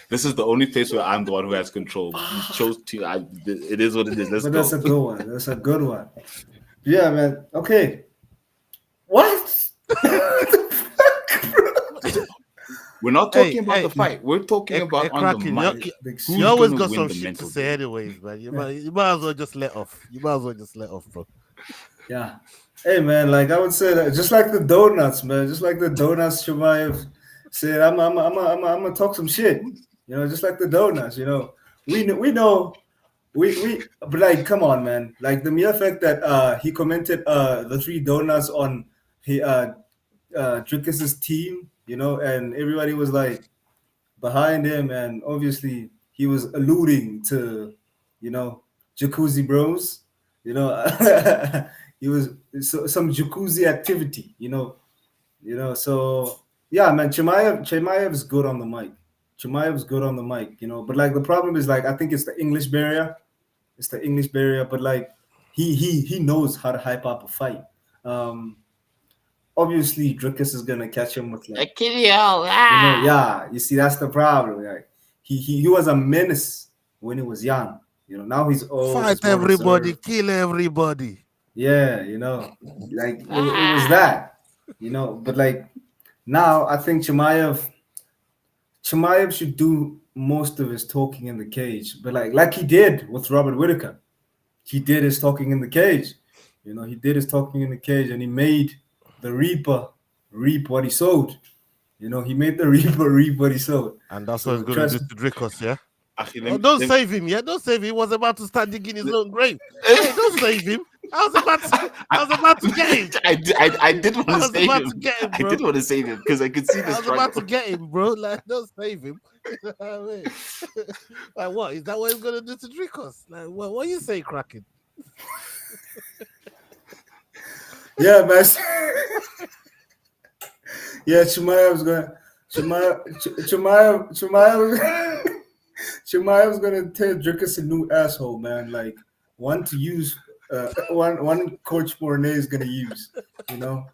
This is the only place where I'm the one who has control. You chose to. It is what it is. Let's But go. that's a good one. That's a good one. Yeah, man. Okay. What? We're not talking about the fight. We're talking about on the mic. You always got some shit to say anyways, man. You might as well just let off. Bro. Yeah. Hey, man, like I would say that just like the donuts, man. Just like the donuts, Chimaev said, I'm gonna talk some shit. You know, just like the donuts, you know. We know but like, come on, man. Like the mere fact that he commented the three donuts on Drickus's team, you know, and everybody was like behind him, and obviously he was alluding to, you know, jacuzzi bros, you know. He was some jacuzzi activity, you know. So yeah, man, Chimaev is good on the mic. Chimaev's good on the mic, you know. But like the problem is, like, I think it's the English barrier. But like he knows how to hype up a fight. Obviously Drickus is gonna catch him with like, kill you all. You see, that's the problem. Like he was a menace when he was young. You know, now he's old. Fight everybody, kill everybody. Yeah, you know, like it was that, you know. But like now, I think Chimaev should do most of his talking in the cage, but like he did with Robert Whittaker. He did his talking in the cage. You know, he did his talking in the cage, and he made the Reaper reap what he sowed. You know, he made the Reaper reap what he sowed. And that's what he's going to do to Drickus, yeah? Actually, don't save him, yeah? Don't save him. He was about to start digging his own grave. Hey, don't save him. I was about to get him. I did want to save him. Bro. I did want to save him because I could see this. I was about to get him, bro. Like, don't save him. Like, what? Is that what he's going to do to Drickus? Like, what you say, Kraken? Yeah, man. Yeah, Chimaev's gonna tell Drickus a new asshole, man. Like one to use, one Coach Mornay is gonna use. You know,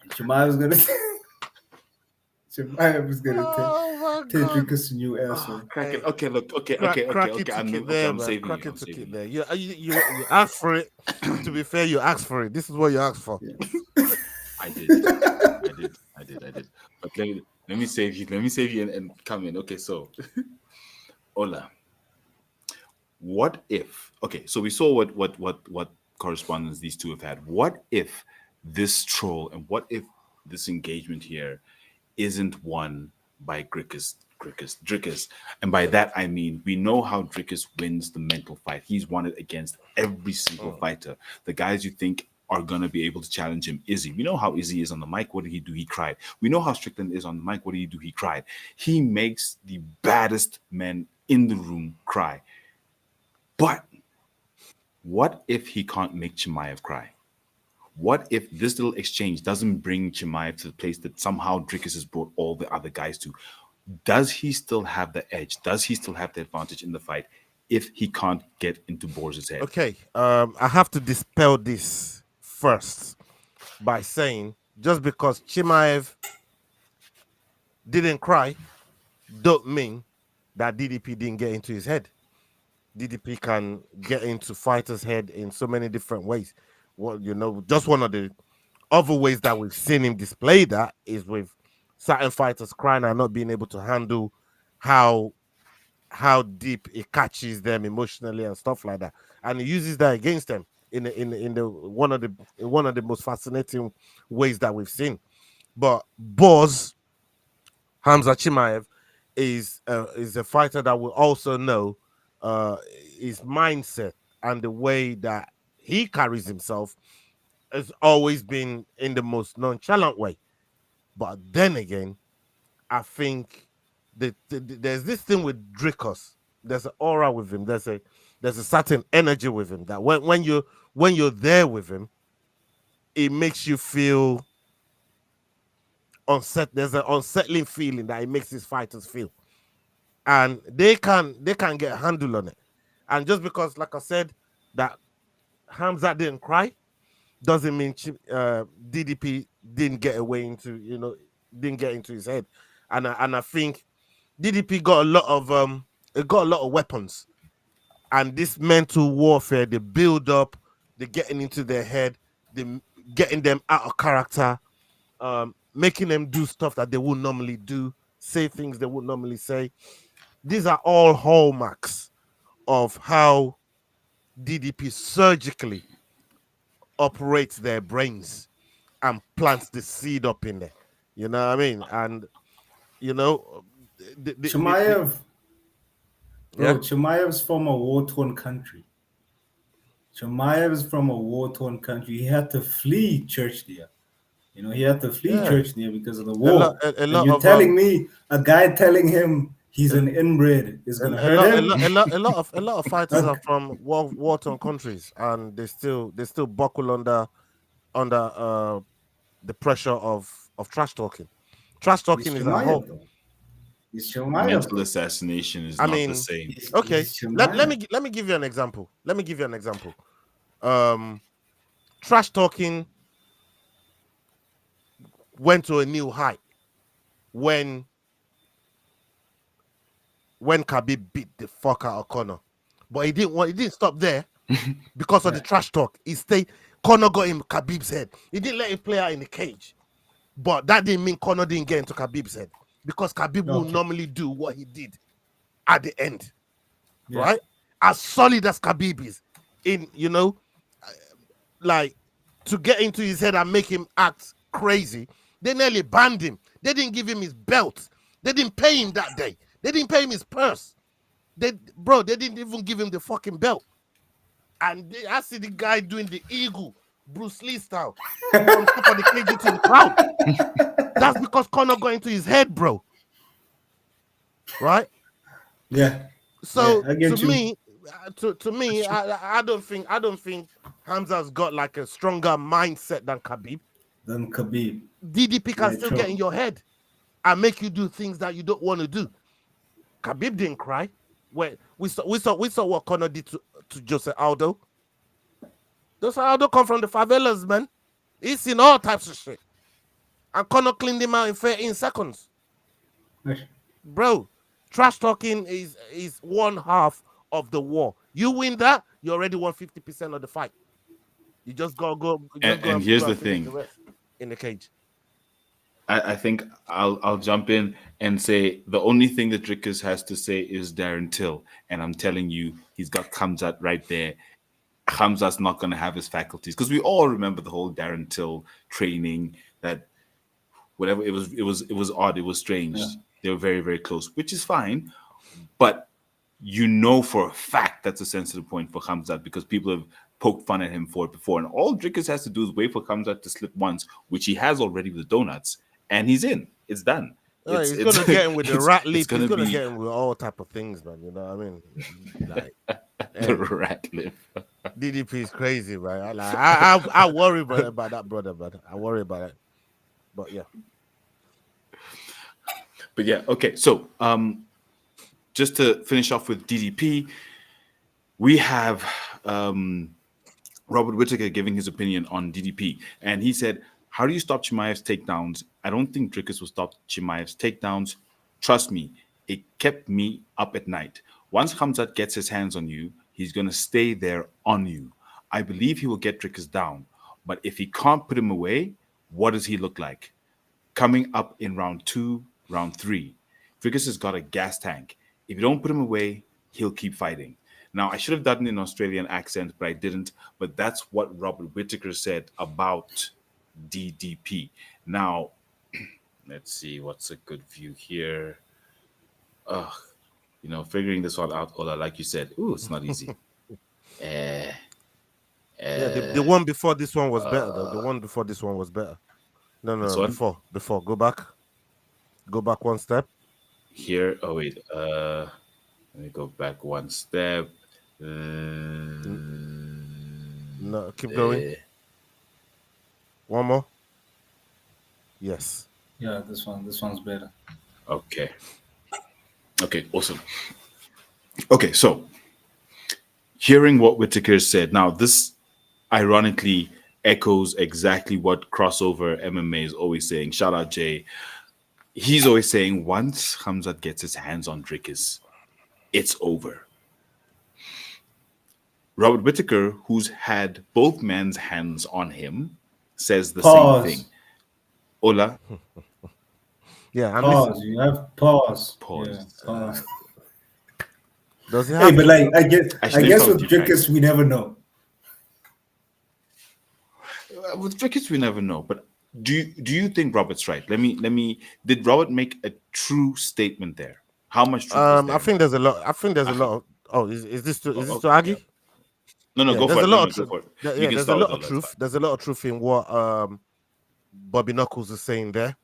Chimaev's gonna. Chimaev was gonna Oh my take God. Dricus a new asshole. Kraken. Hey, Okay, look. Okay. Kraken took it there, I'm man. saving you. Kraken I'm took saving it you. there. You asked for it. To be fair, you asked for it. This is what you asked for. I did. I did. But let me save you. Let me save you and come in. Okay, so Ola, what if? Okay, so we saw what correspondence these two have had. What if this troll and what if this engagement here isn't won by Dricus? And by that I mean we know how Dricus wins the mental fight. He's won it against every single fighter. The guys you think are gonna be able to challenge him. Izzy, we know how Izzy is on the mic. What did he do? He cried. We know how Strickland is on the mic. What did he do? He cried. He makes the baddest men in the room cry. But what if he can't make Chimaev cry? What if this little exchange doesn't bring Chimaev to the place that somehow Dricus has brought all the other guys to? Does he still have the edge? Does he still have the advantage in the fight if he can't get into Borz's head? Okay, I have to dispel this first by saying just because Chimaev didn't cry, don't mean that DDP didn't get into his head. DDP can get into fighters' head in so many different ways. Well, just one of the other ways that we've seen him display that is with certain fighters crying and not being able to handle how deep it catches them emotionally and stuff like that, and he uses that against them in one of the most fascinating ways that we've seen. But Boz Hamza Chimaev is a fighter that will also know his mindset and the way that he carries himself has always been in the most nonchalant way. But then again, I think there's this thing with Dricus. There's an aura with him. There's a certain energy with him that when you're there with him, it makes you feel there's an unsettling feeling that it makes his fighters feel, and they can get a handle on it. And just because, like I said, that Hamza didn't cry doesn't mean DDP didn't get into his head. And I think DDP got a lot of weapons, and this mental warfare, the build up, the getting into their head, the getting them out of character, making them do stuff that they would normally do, say things they would normally say. These are all hallmarks of how DDP surgically operates their brains and plants the seed up in there. You know what I mean? And Chimaev, Chimaev's from a war-torn country. Chimaev's from a war-torn country. He had to flee Churchill. He had to flee Churchill because of the war. You're telling me a guy telling him he's an inbred is going to hurt him? A lot of fighters are from war-torn countries, and they still buckle under the pressure of trash talking. Trash talking is a whole. Mental assassination is not the same. Okay, let me give you an example. Trash talking went to a new height when Khabib beat the fuck out of Conor, but he didn't stop there because of the trash talk. He stayed. Conor got in Khabib's head. He didn't let him play out in the cage, but that didn't mean Conor didn't get into Khabib's head, because Khabib will normally do what he did at the end, right? As solid as Khabib is, like, to get into his head and make him act crazy, they nearly banned him. They didn't give him his belt. They didn't pay him that day. They didn't pay him his purse. They didn't even give him the fucking belt. And I see the guy doing the eagle, Bruce Lee style, from top of the cage into the crowd. That's because Conor got into his head, bro. Right? Yeah. So to me, I don't think Hamza's got like a stronger mindset than Khabib. DDP can still get in your head and make you do things that you don't want to do. Khabib didn't cry. We saw what Conor did to Jose Aldo. Jose Aldo come from the favelas, man. He's seen all types of shit. And Conor cleaned him out in 13 seconds. Bro, trash talking is one half of the war. You win that, you already won 50% of the fight. You just gotta go, And here's go the and finish the thing. rest in the cage. I think I'll jump in and say the only thing that Rickers has to say is Darren Till, and I'm telling you, he's got Khamzat right there. Khamzat's not going to have his faculties because we all remember the whole Darren Till training. That whatever it was odd, it was strange. Yeah. They were very very close, which is fine, but you know for a fact that's a sensitive point for Khamzat because people have poked fun at him for it before, and all Drickers has to do is wait for Khamzat to slip once, which he has already with the donuts, and he's in. It's done. He's gonna get him with the rat lip. He's gonna be get him with all type of things, man. You know what I mean? Like the rat lip. DDP is crazy, right? I worry about that, brother. I worry about it. But yeah. But yeah, okay. So just to finish off with DDP, we have Robert Whittaker giving his opinion on DDP, and he said, "How do you stop Chimaev's takedowns? I don't think Drickers will stop Chimaev's takedowns. Trust me, it kept me up at night. Once Khamzat gets his hands on you, he's going to stay there on you. I believe he will get Drickers down, but if he can't put him away, what does he look like? Coming up in round 2, round 3, Drickers has got a gas tank. If you don't put him away, he'll keep fighting." Now, I should have done it in an Australian accent, but I didn't. But that's what Robert Whittaker said about DDP. Now, let's see what's a good view here. Figuring this one out, Ola, like you said, it's not easy. Yeah, the one before this one was better, though. The one before this one was better. No, before. Go back one step. Here, oh wait, let me go back one step. No, keep going. One more. Yes. Yeah, this one's better. Okay, awesome. Okay, so hearing what Whittaker said, now this ironically echoes exactly what Crossover MMA is always saying. Shout out Jay. He's always saying once Khamzat gets his hands on Drickers, it's over. Robert Whittaker, who's had both men's hands on him, says the same thing. Ola? Yeah, I'm pause. listening. You have pause. Pause. Yeah, pause. Does he have? Hey, but like I guess with Drickers we never know. With Drickers we never know. But do you think Robert's right? Let me. Did Robert make a true statement there? How much truth is there? I think there's a lot. Of. Oh, is this to argue? No, go for it. Go for it. There's a lot of truth. There's a lot of truth in what Bobby Knuckles is saying there,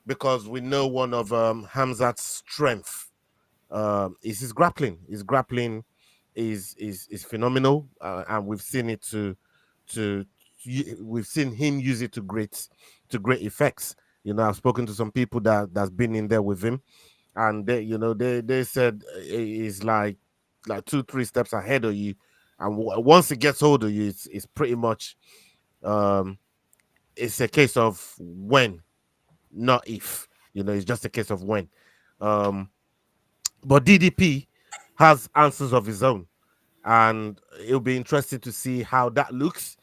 because we know one of Khamzat's strength is his grappling. His grappling is phenomenal, and we've seen it we've seen him use it to great effects. I've spoken to some people that's been in there with him, and they said he's like 2-3 steps ahead of you. And once it gets hold of you, it's pretty much it's a case of when, not if. It's just a case of when. But DDP has answers of his own, and it'll be interesting to see how that looks.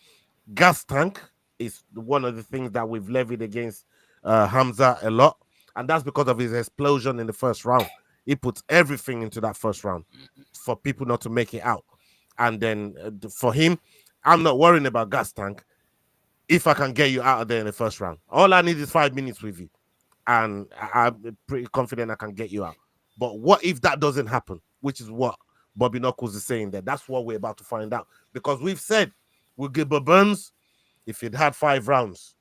Gas tank is one of the things that we've levied against Khamzat a lot, and that's because of his explosion in the first round. He puts everything into that first round for people not to make it out. And then for him, I'm not worrying about gas tank if I can get you out of there in the first round. All I need is 5 minutes with you, and I'm pretty confident I can get you out. But what if that doesn't happen? Which is what Bobby Knuckles is saying there. That's what we're about to find out. Because we've said with Gilbert Burns, if he'd had 5 rounds,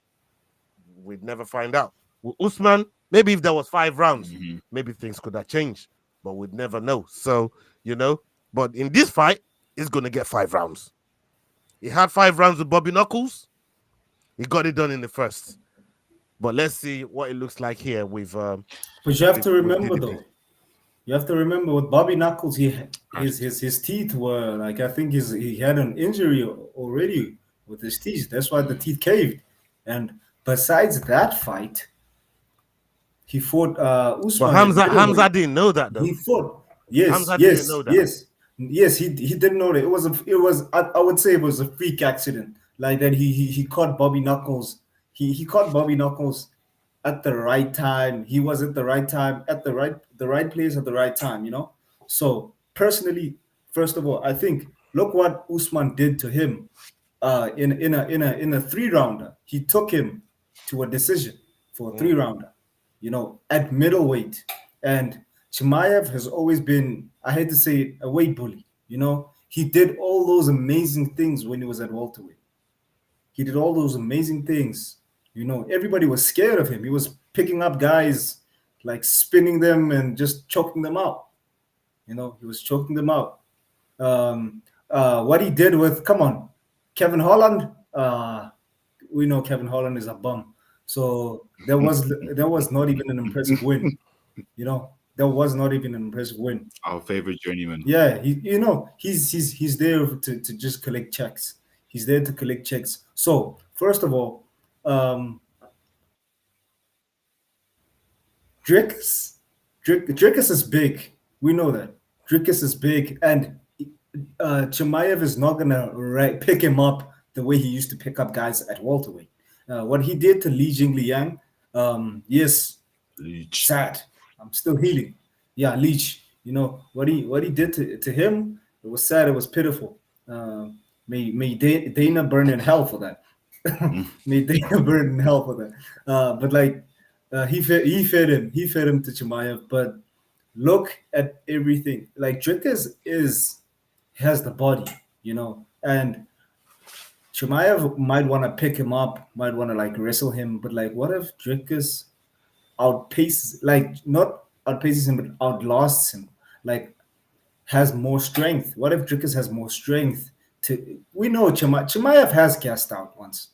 we'd never find out. With Usman, maybe if there was 5 rounds, maybe things could have changed, but we'd never know. So, but in this fight, he's going to get 5 rounds. He had 5 rounds with Bobby Knuckles. He got it done in the first. But let's see what it looks like here with. But you have to remember though. You have to remember with Bobby Knuckles, his teeth were like, I think he had an injury already with his teeth. That's why the teeth caved. And besides that fight, He fought Usman. But Hamza didn't know that though. He fought. Yes, Hamza yes, didn't know that. yes. He didn't know that. It was. I would say it was a freak accident. Like that. He caught Bobby Knuckles. He caught Bobby Knuckles at the right time. He was at the right time, at the right place at the right time. You know. So personally, first of all, I think look what Usman did to him. In a 3-rounder, he took him to a decision for a 3-rounder. You know, at middleweight, and Chimaev has always been, I hate to say it, a weight bully. You know, he did all those amazing things when he was at welterweight. He did all those amazing things. You know, everybody was scared of him. He was picking up guys, like spinning them and just choking them out. You know, he was choking them out. What he did with, come on, Kevin Holland, we know Kevin Holland is a bum. So there was not even an impressive win. You know, there was not even an impressive win. Our favorite journeyman. Yeah, he's there to just collect checks. He's there to collect checks. So first of all, Dricus is big. We know that. Dricus is big, and Chimaev is not gonna pick him up the way he used to pick up guys at welterweight. What he did to Li Jingliang, yes, Leech. sad. I'm still healing. Yeah, Leech. You know what he did to him. It was sad. It was pitiful. May Dana burn in hell for that. May Dana burn in hell for that. But like he fed him to Chimaev. But look at everything. Like Dricus has the body, you know, and Chimaev might want to pick him up, might want to like wrestle him, but like, what if Dricus not outpaces him, but outlasts him, like has more strength? What if Dricus has more strength? We know Chimaev has gassed out once,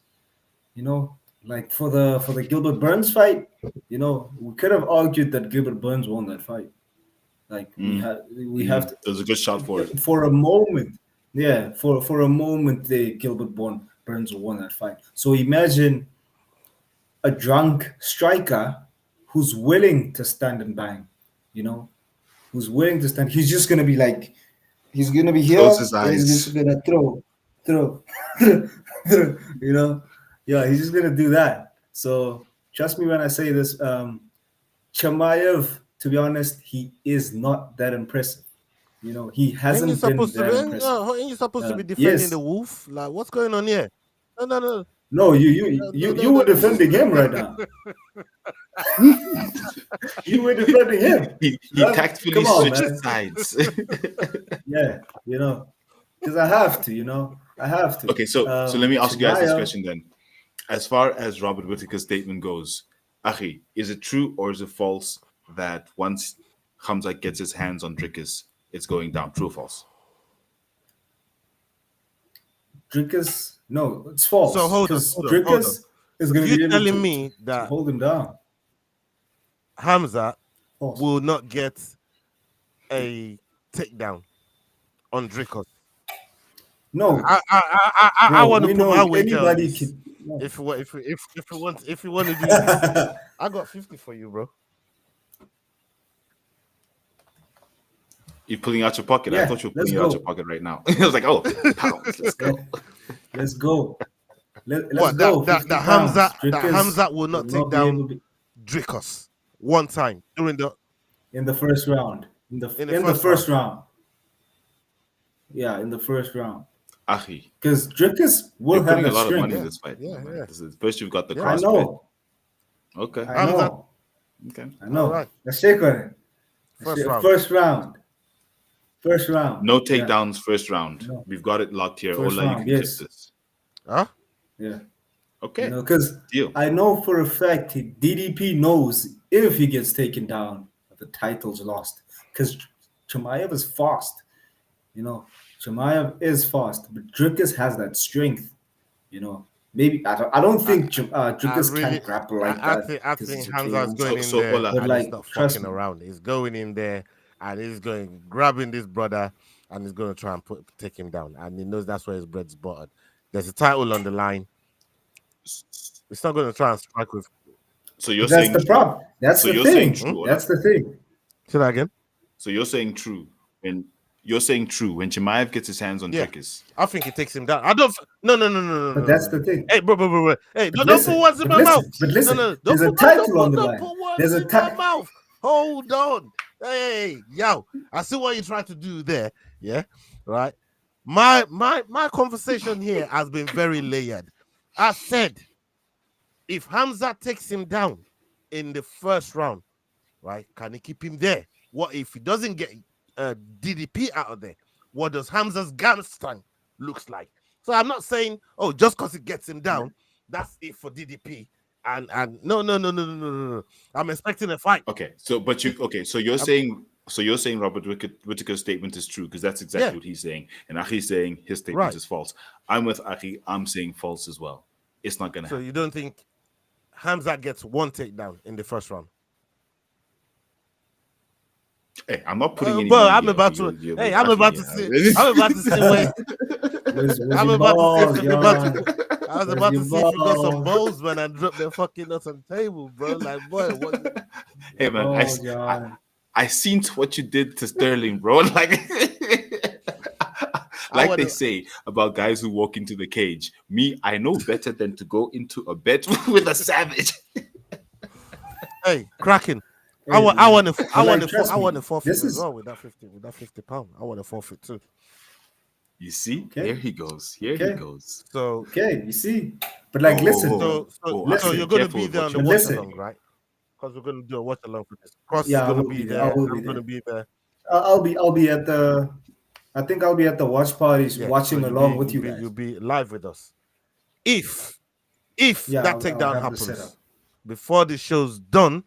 you know, like for the Gilbert Burns fight, you know, we could have argued that Gilbert Burns won that fight. Like we have to. It was a good shot for it. For a moment, yeah. For a moment, Gilbert Burns won that fight. So imagine a drunk striker who's willing to stand and bang. You know, who's willing to stand. He's just gonna be like, he's gonna be here. Close his eyes. He's just gonna throw. You know, yeah. He's just gonna do that. So trust me when I say this. Chimaev, to be honest, he is not that impressive. You know, he hasn't been that impressive. Ain't you supposed to be defending the wolf? Like, what's going on here? No. No, you were defending him right now. You were defending him. He tactfully switched sides. Yeah, you know, because I have to, you know, I have to. Okay, so let me ask you guys this question then. As far as Robert Whittaker's statement goes, Achi, is it true or is it false that once Hamza gets his hands on Dricus, it's going down? True or false? Dricus, no, it's false. So hold on. Dricus is going to be telling me that hold him down. Hamza will not get a takedown on Dricus. No, I want to put my weight down. No. If you want to do this, I got 50 for you, bro. You're pulling out your pocket. Yeah, I thought you were pulling out your pocket right now. I was like, oh, pounds. Let's go. Let's go. Let's go. That Hamza will not take down Dricus one time in the first round. In the first round. Yeah, in the first round. Achi. Because Dricus will have a lot strength. of money in this fight. Yeah. First, you've got the I crossfit. know. Okay. I know. Okay. I know. Right. Let's shake on it. First round. No takedowns first round. No. We've got it locked here. First Ola, you round, can yes. clip this. Huh? Yeah. Okay. Because I know for a fact DDP knows if he gets taken down, the title's lost. Because Chimaev is fast. You know, Chimaev is fast, but Dricus has that strength. You know, maybe I don't think Dricus can grapple like that. I think Hamza's going in there Ola, and he's not fucking me. around. He's going in there and he's grabbing this brother and he's going to try and take him down. And he knows that's where his bread's buttered. There's a title on the line. It's not going to try and strike with. So you're That's saying the true. problem. That's So the you're thing. saying true, That's the thing. Say that again. So you're saying true when Chimaev gets his hands on Drickus. I think it takes him down. I don't. No. But that's the thing. Hey, bro. Hey, But don't put words in my mouth. But listen, No. there's a title on the line. Don't put words There's a in my mouth. Hold on. Hey, yo, I see what you're trying to do there. Yeah, right. My conversation here has been very layered. I said, if Hamza takes him down in the first round, right, can he keep him there? What if he doesn't get DDP out of there? What does Hamza's Gamstang looks like? So I'm not saying, oh, just because it gets him down, that's it for DDP. And no. I'm expecting a fight. Okay, so you're saying Robert Whittaker's statement is true because that's exactly what he's saying, and Achi's saying his statement is false. I'm with Achi. I'm saying false as well. It's not gonna happen. So you don't think Hamza gets one takedown in the first round? Hey, I'm not putting any. But I'm about to. Hey, I'm about to see. I'm about to see where. I'm about to see. I was about to see if you got some balls, man, and drop their fucking nuts on the table, bro. Like, boy, what? Hey, man, I seen what you did to Sterling, bro. Like they say about guys who walk into the cage. Me, I know better than to go into a bet with a savage. Hey, Kraken. I want a forfeit as well with that 50 pound. I want a forfeit too. You see, Here he goes. He goes. So you see, but like, listen. So you're gonna be there on the watch along, right? Because we're gonna do a watch along for this. Cross is gonna be there. I'm gonna be there. I'll be at the. I think I'll be at the watch parties watching along with you guys. You'll be live with us. If that takedown happens before the show's done,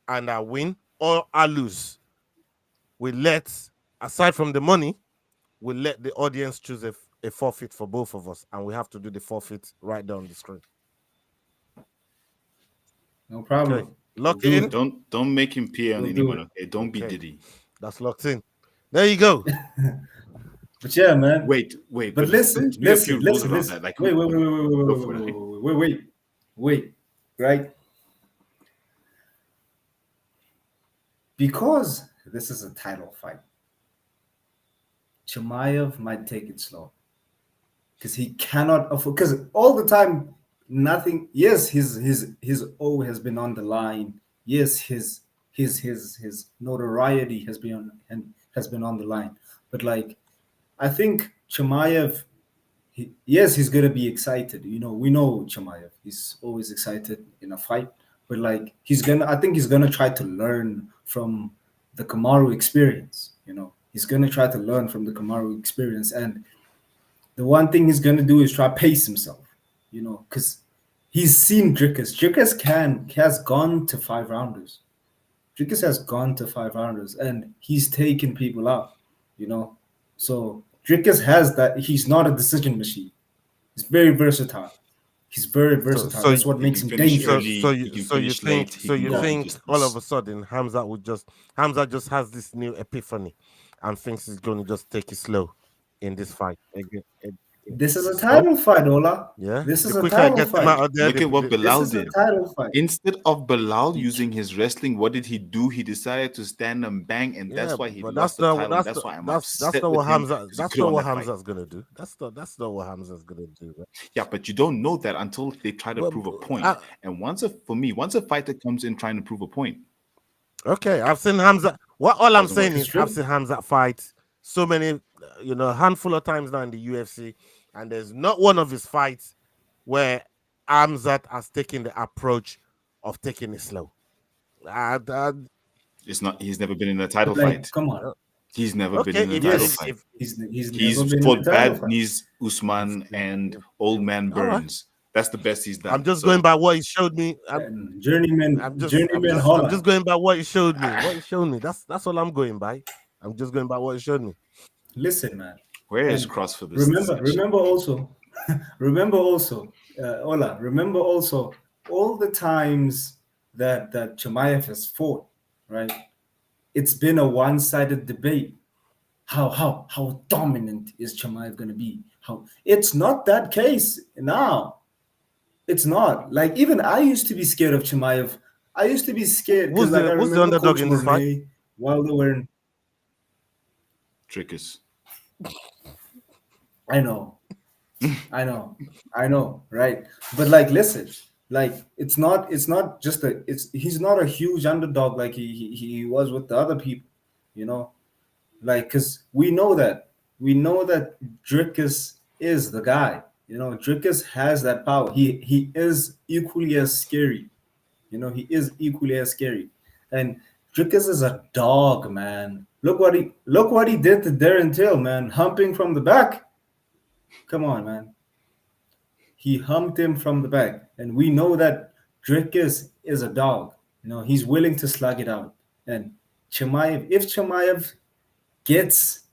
and I win or I lose, aside from the money, we'll let the audience choose a forfeit for both of us, and we have to do the forfeit right down the screen. No problem. Okay. Lock it in. Don't make him peer on anyone. Okay, don't be Diddy. That's locked in. There you go. But yeah, man. Wait. But listen. Like, wait. Right? Because this is a title fight, Chimaev might take it slow. Because he cannot afford. Because all the time, nothing. Yes, his O has been on the line. Yes, his notoriety has been on the line. But like, I think Chimaev, he's gonna be excited. You know, we know Chimaev. He's always excited in a fight. But like, I think he's gonna try to learn from the Kamaru experience. You know, he's gonna try to learn from the Kamaru experience, and the one thing he's gonna do is try to pace himself. You know, because he's seen Drickus. Drickus has gone to 5 rounders. Drickus has gone to 5 rounders, and he's taken people out. You know, so Drickus has that. He's not a decision machine. He's very versatile. He's very versatile. So that's what makes him dangerous. So you think all of a sudden Hamza just has this new epiphany and thinks he's going to just take it slow in this fight. This is a title fight, Ola. Yeah. This is a title fight. Look at what Bilal did. Title fight. Instead of Bilal using his wrestling, what did he do? He decided to stand and bang, and that's why he lost the title. That's why I'm upset. That's not what Hamza's gonna do. That's not what Hamza's gonna do. Right? Yeah, but you don't know that until they try to prove a point. And once a fighter comes in trying to prove a point. Okay, I've seen Hamza. All I'm saying is I've seen Hamza fight so many, handful of times now in the UFC. And there's not one of his fights where Hamzat has taken the approach of taking it slow. It's not. He's never been in a title fight. Come on. He's never been in a title fight. He's fought Bad Knees Usman and Old Man Burns. That's the best he's done. I'm just going by what he showed me. Journeyman. I'm just going by what he showed me. That's all I'm going by. I'm just going by what he showed me. Listen, man. Where is Cross for this? Remember also, Ola, remember also all the times that Chimaev has fought, right? It's been a one-sided debate. How dominant is Chimaev going to be? It's not that case now. It's not. Like, even I used to be scared of Chimaev. I used to be scared because, like, I who's the remember underdog Coach in this fight? Monet while they were in. Trickers. I know, right? But like, listen, like, it's not just he's not a huge underdog like he was with the other people, you know, like, because we know that Drickus is the guy, you know. Drickus has that power. He is equally as scary, you know. He is equally as scary, and Drickus is a dog, man. Look what he did to Darren Till, man, humping from the back. Come on, man. He humped him from the back. And we know that Drickus is a dog. You know, he's willing to slug it out. And Chimaev, if Chimaev gets,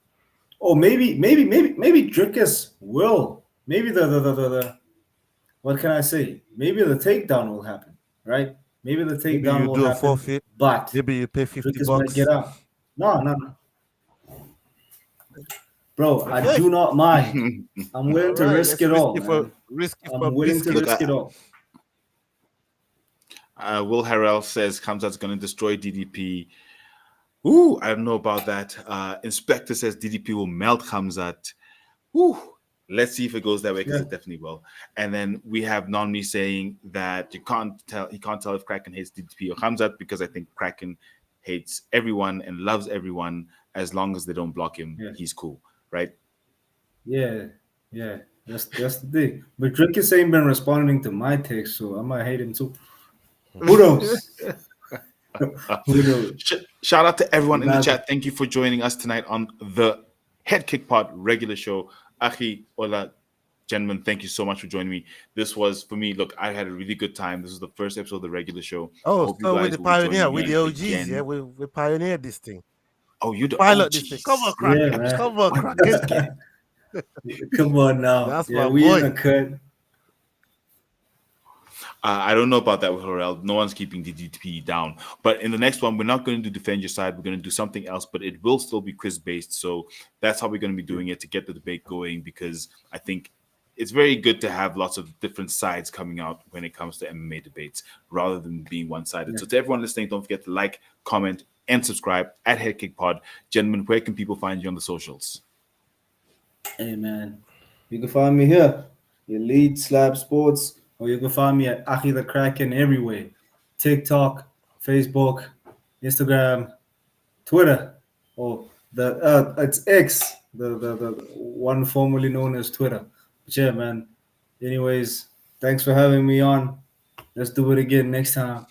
oh, maybe Drickus will. Maybe the what can I say? Maybe the takedown will happen, right? Maybe the takedown Maybe you will do a happen. forfeit. But Maybe you pay $50. Drickus might get out. No. Bro, I do not mind. I'm willing to risk it all, man. I'm willing to risk it all. Will Harrell says Khamzat's going to destroy DDP. Ooh, I don't know about that. Inspector says DDP will melt Khamzat. Ooh, let's see if it goes that way, because it definitely will. And then we have Nonmi saying that he can't tell if Kraken hates DDP or Khamzat, because I think Kraken hates everyone and loves everyone as long as they don't block him. Yeah. He's cool, right? Yeah. That's the thing. But Drickus ain't been responding to my text, so I might hate him too. Who knows? Shout out to everyone in the chat. Thank you for joining us tonight on the Head Kick Pod regular show. Achi, Ola, gentlemen, thank you so much for joining me. This was, for me, look, I had a really good time. This is the first episode of the regular show. Oh, so we're the pioneer, we're the OGs, yeah? We pioneered this thing. Oh, you the pilot OGs. this thing. Come on, Kraken. Yeah, Come on, Kraken. Come on now. That's yeah, my we boy. in a cut. I don't know about that with Harrell. No one's keeping DDP down. But in the next one, we're not going to do Defend Your Side. We're going to do something else, but it will still be quiz-based. So that's how we're going to be doing it, to get the debate going, because I think it's very good to have lots of different sides coming out when it comes to MMA debates, rather than being one-sided. Yeah. So to everyone listening, don't forget to like, comment, and subscribe at HeadkickPod. Gentlemen, where can people find you on the socials? Hey, man. You can find me here, Elite Slab Sports, or you can find me at Achi the Kraken everywhere. TikTok, Facebook, Instagram, Twitter, or it's X, the one formerly known as Twitter. But yeah, man. Anyways, thanks for having me on. Let's do it again next time.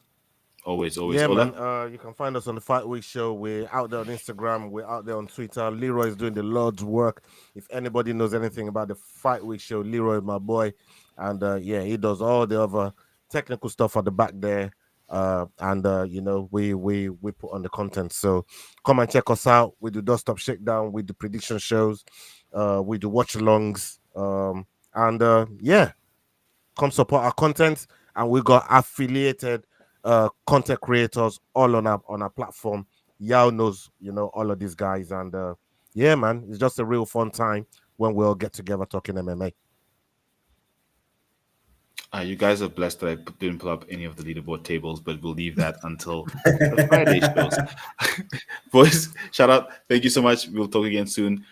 Always. Yeah, man. You can find us on the Fight Week Show. We're out there on Instagram. We're out there on Twitter. Leroy is doing the Lord's work. If anybody knows anything about the Fight Week Show, Leroy is my boy. And he does all the other technical stuff at the back there. We put on the content. So come and check us out. We do Dust Up Shakedown. We do prediction shows. We do watch-alongs. Come support our content. And we got affiliated content creators all on our platform. Yao knows, all of these guys. And man, it's just a real fun time when we all get together talking MMA. You guys are blessed that I didn't pull up any of the leaderboard tables, but we'll leave that until the Friday shows. Boys, shout out. Thank you so much. We'll talk again soon.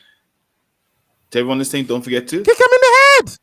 To everyone listening, don't forget to kick him in the head.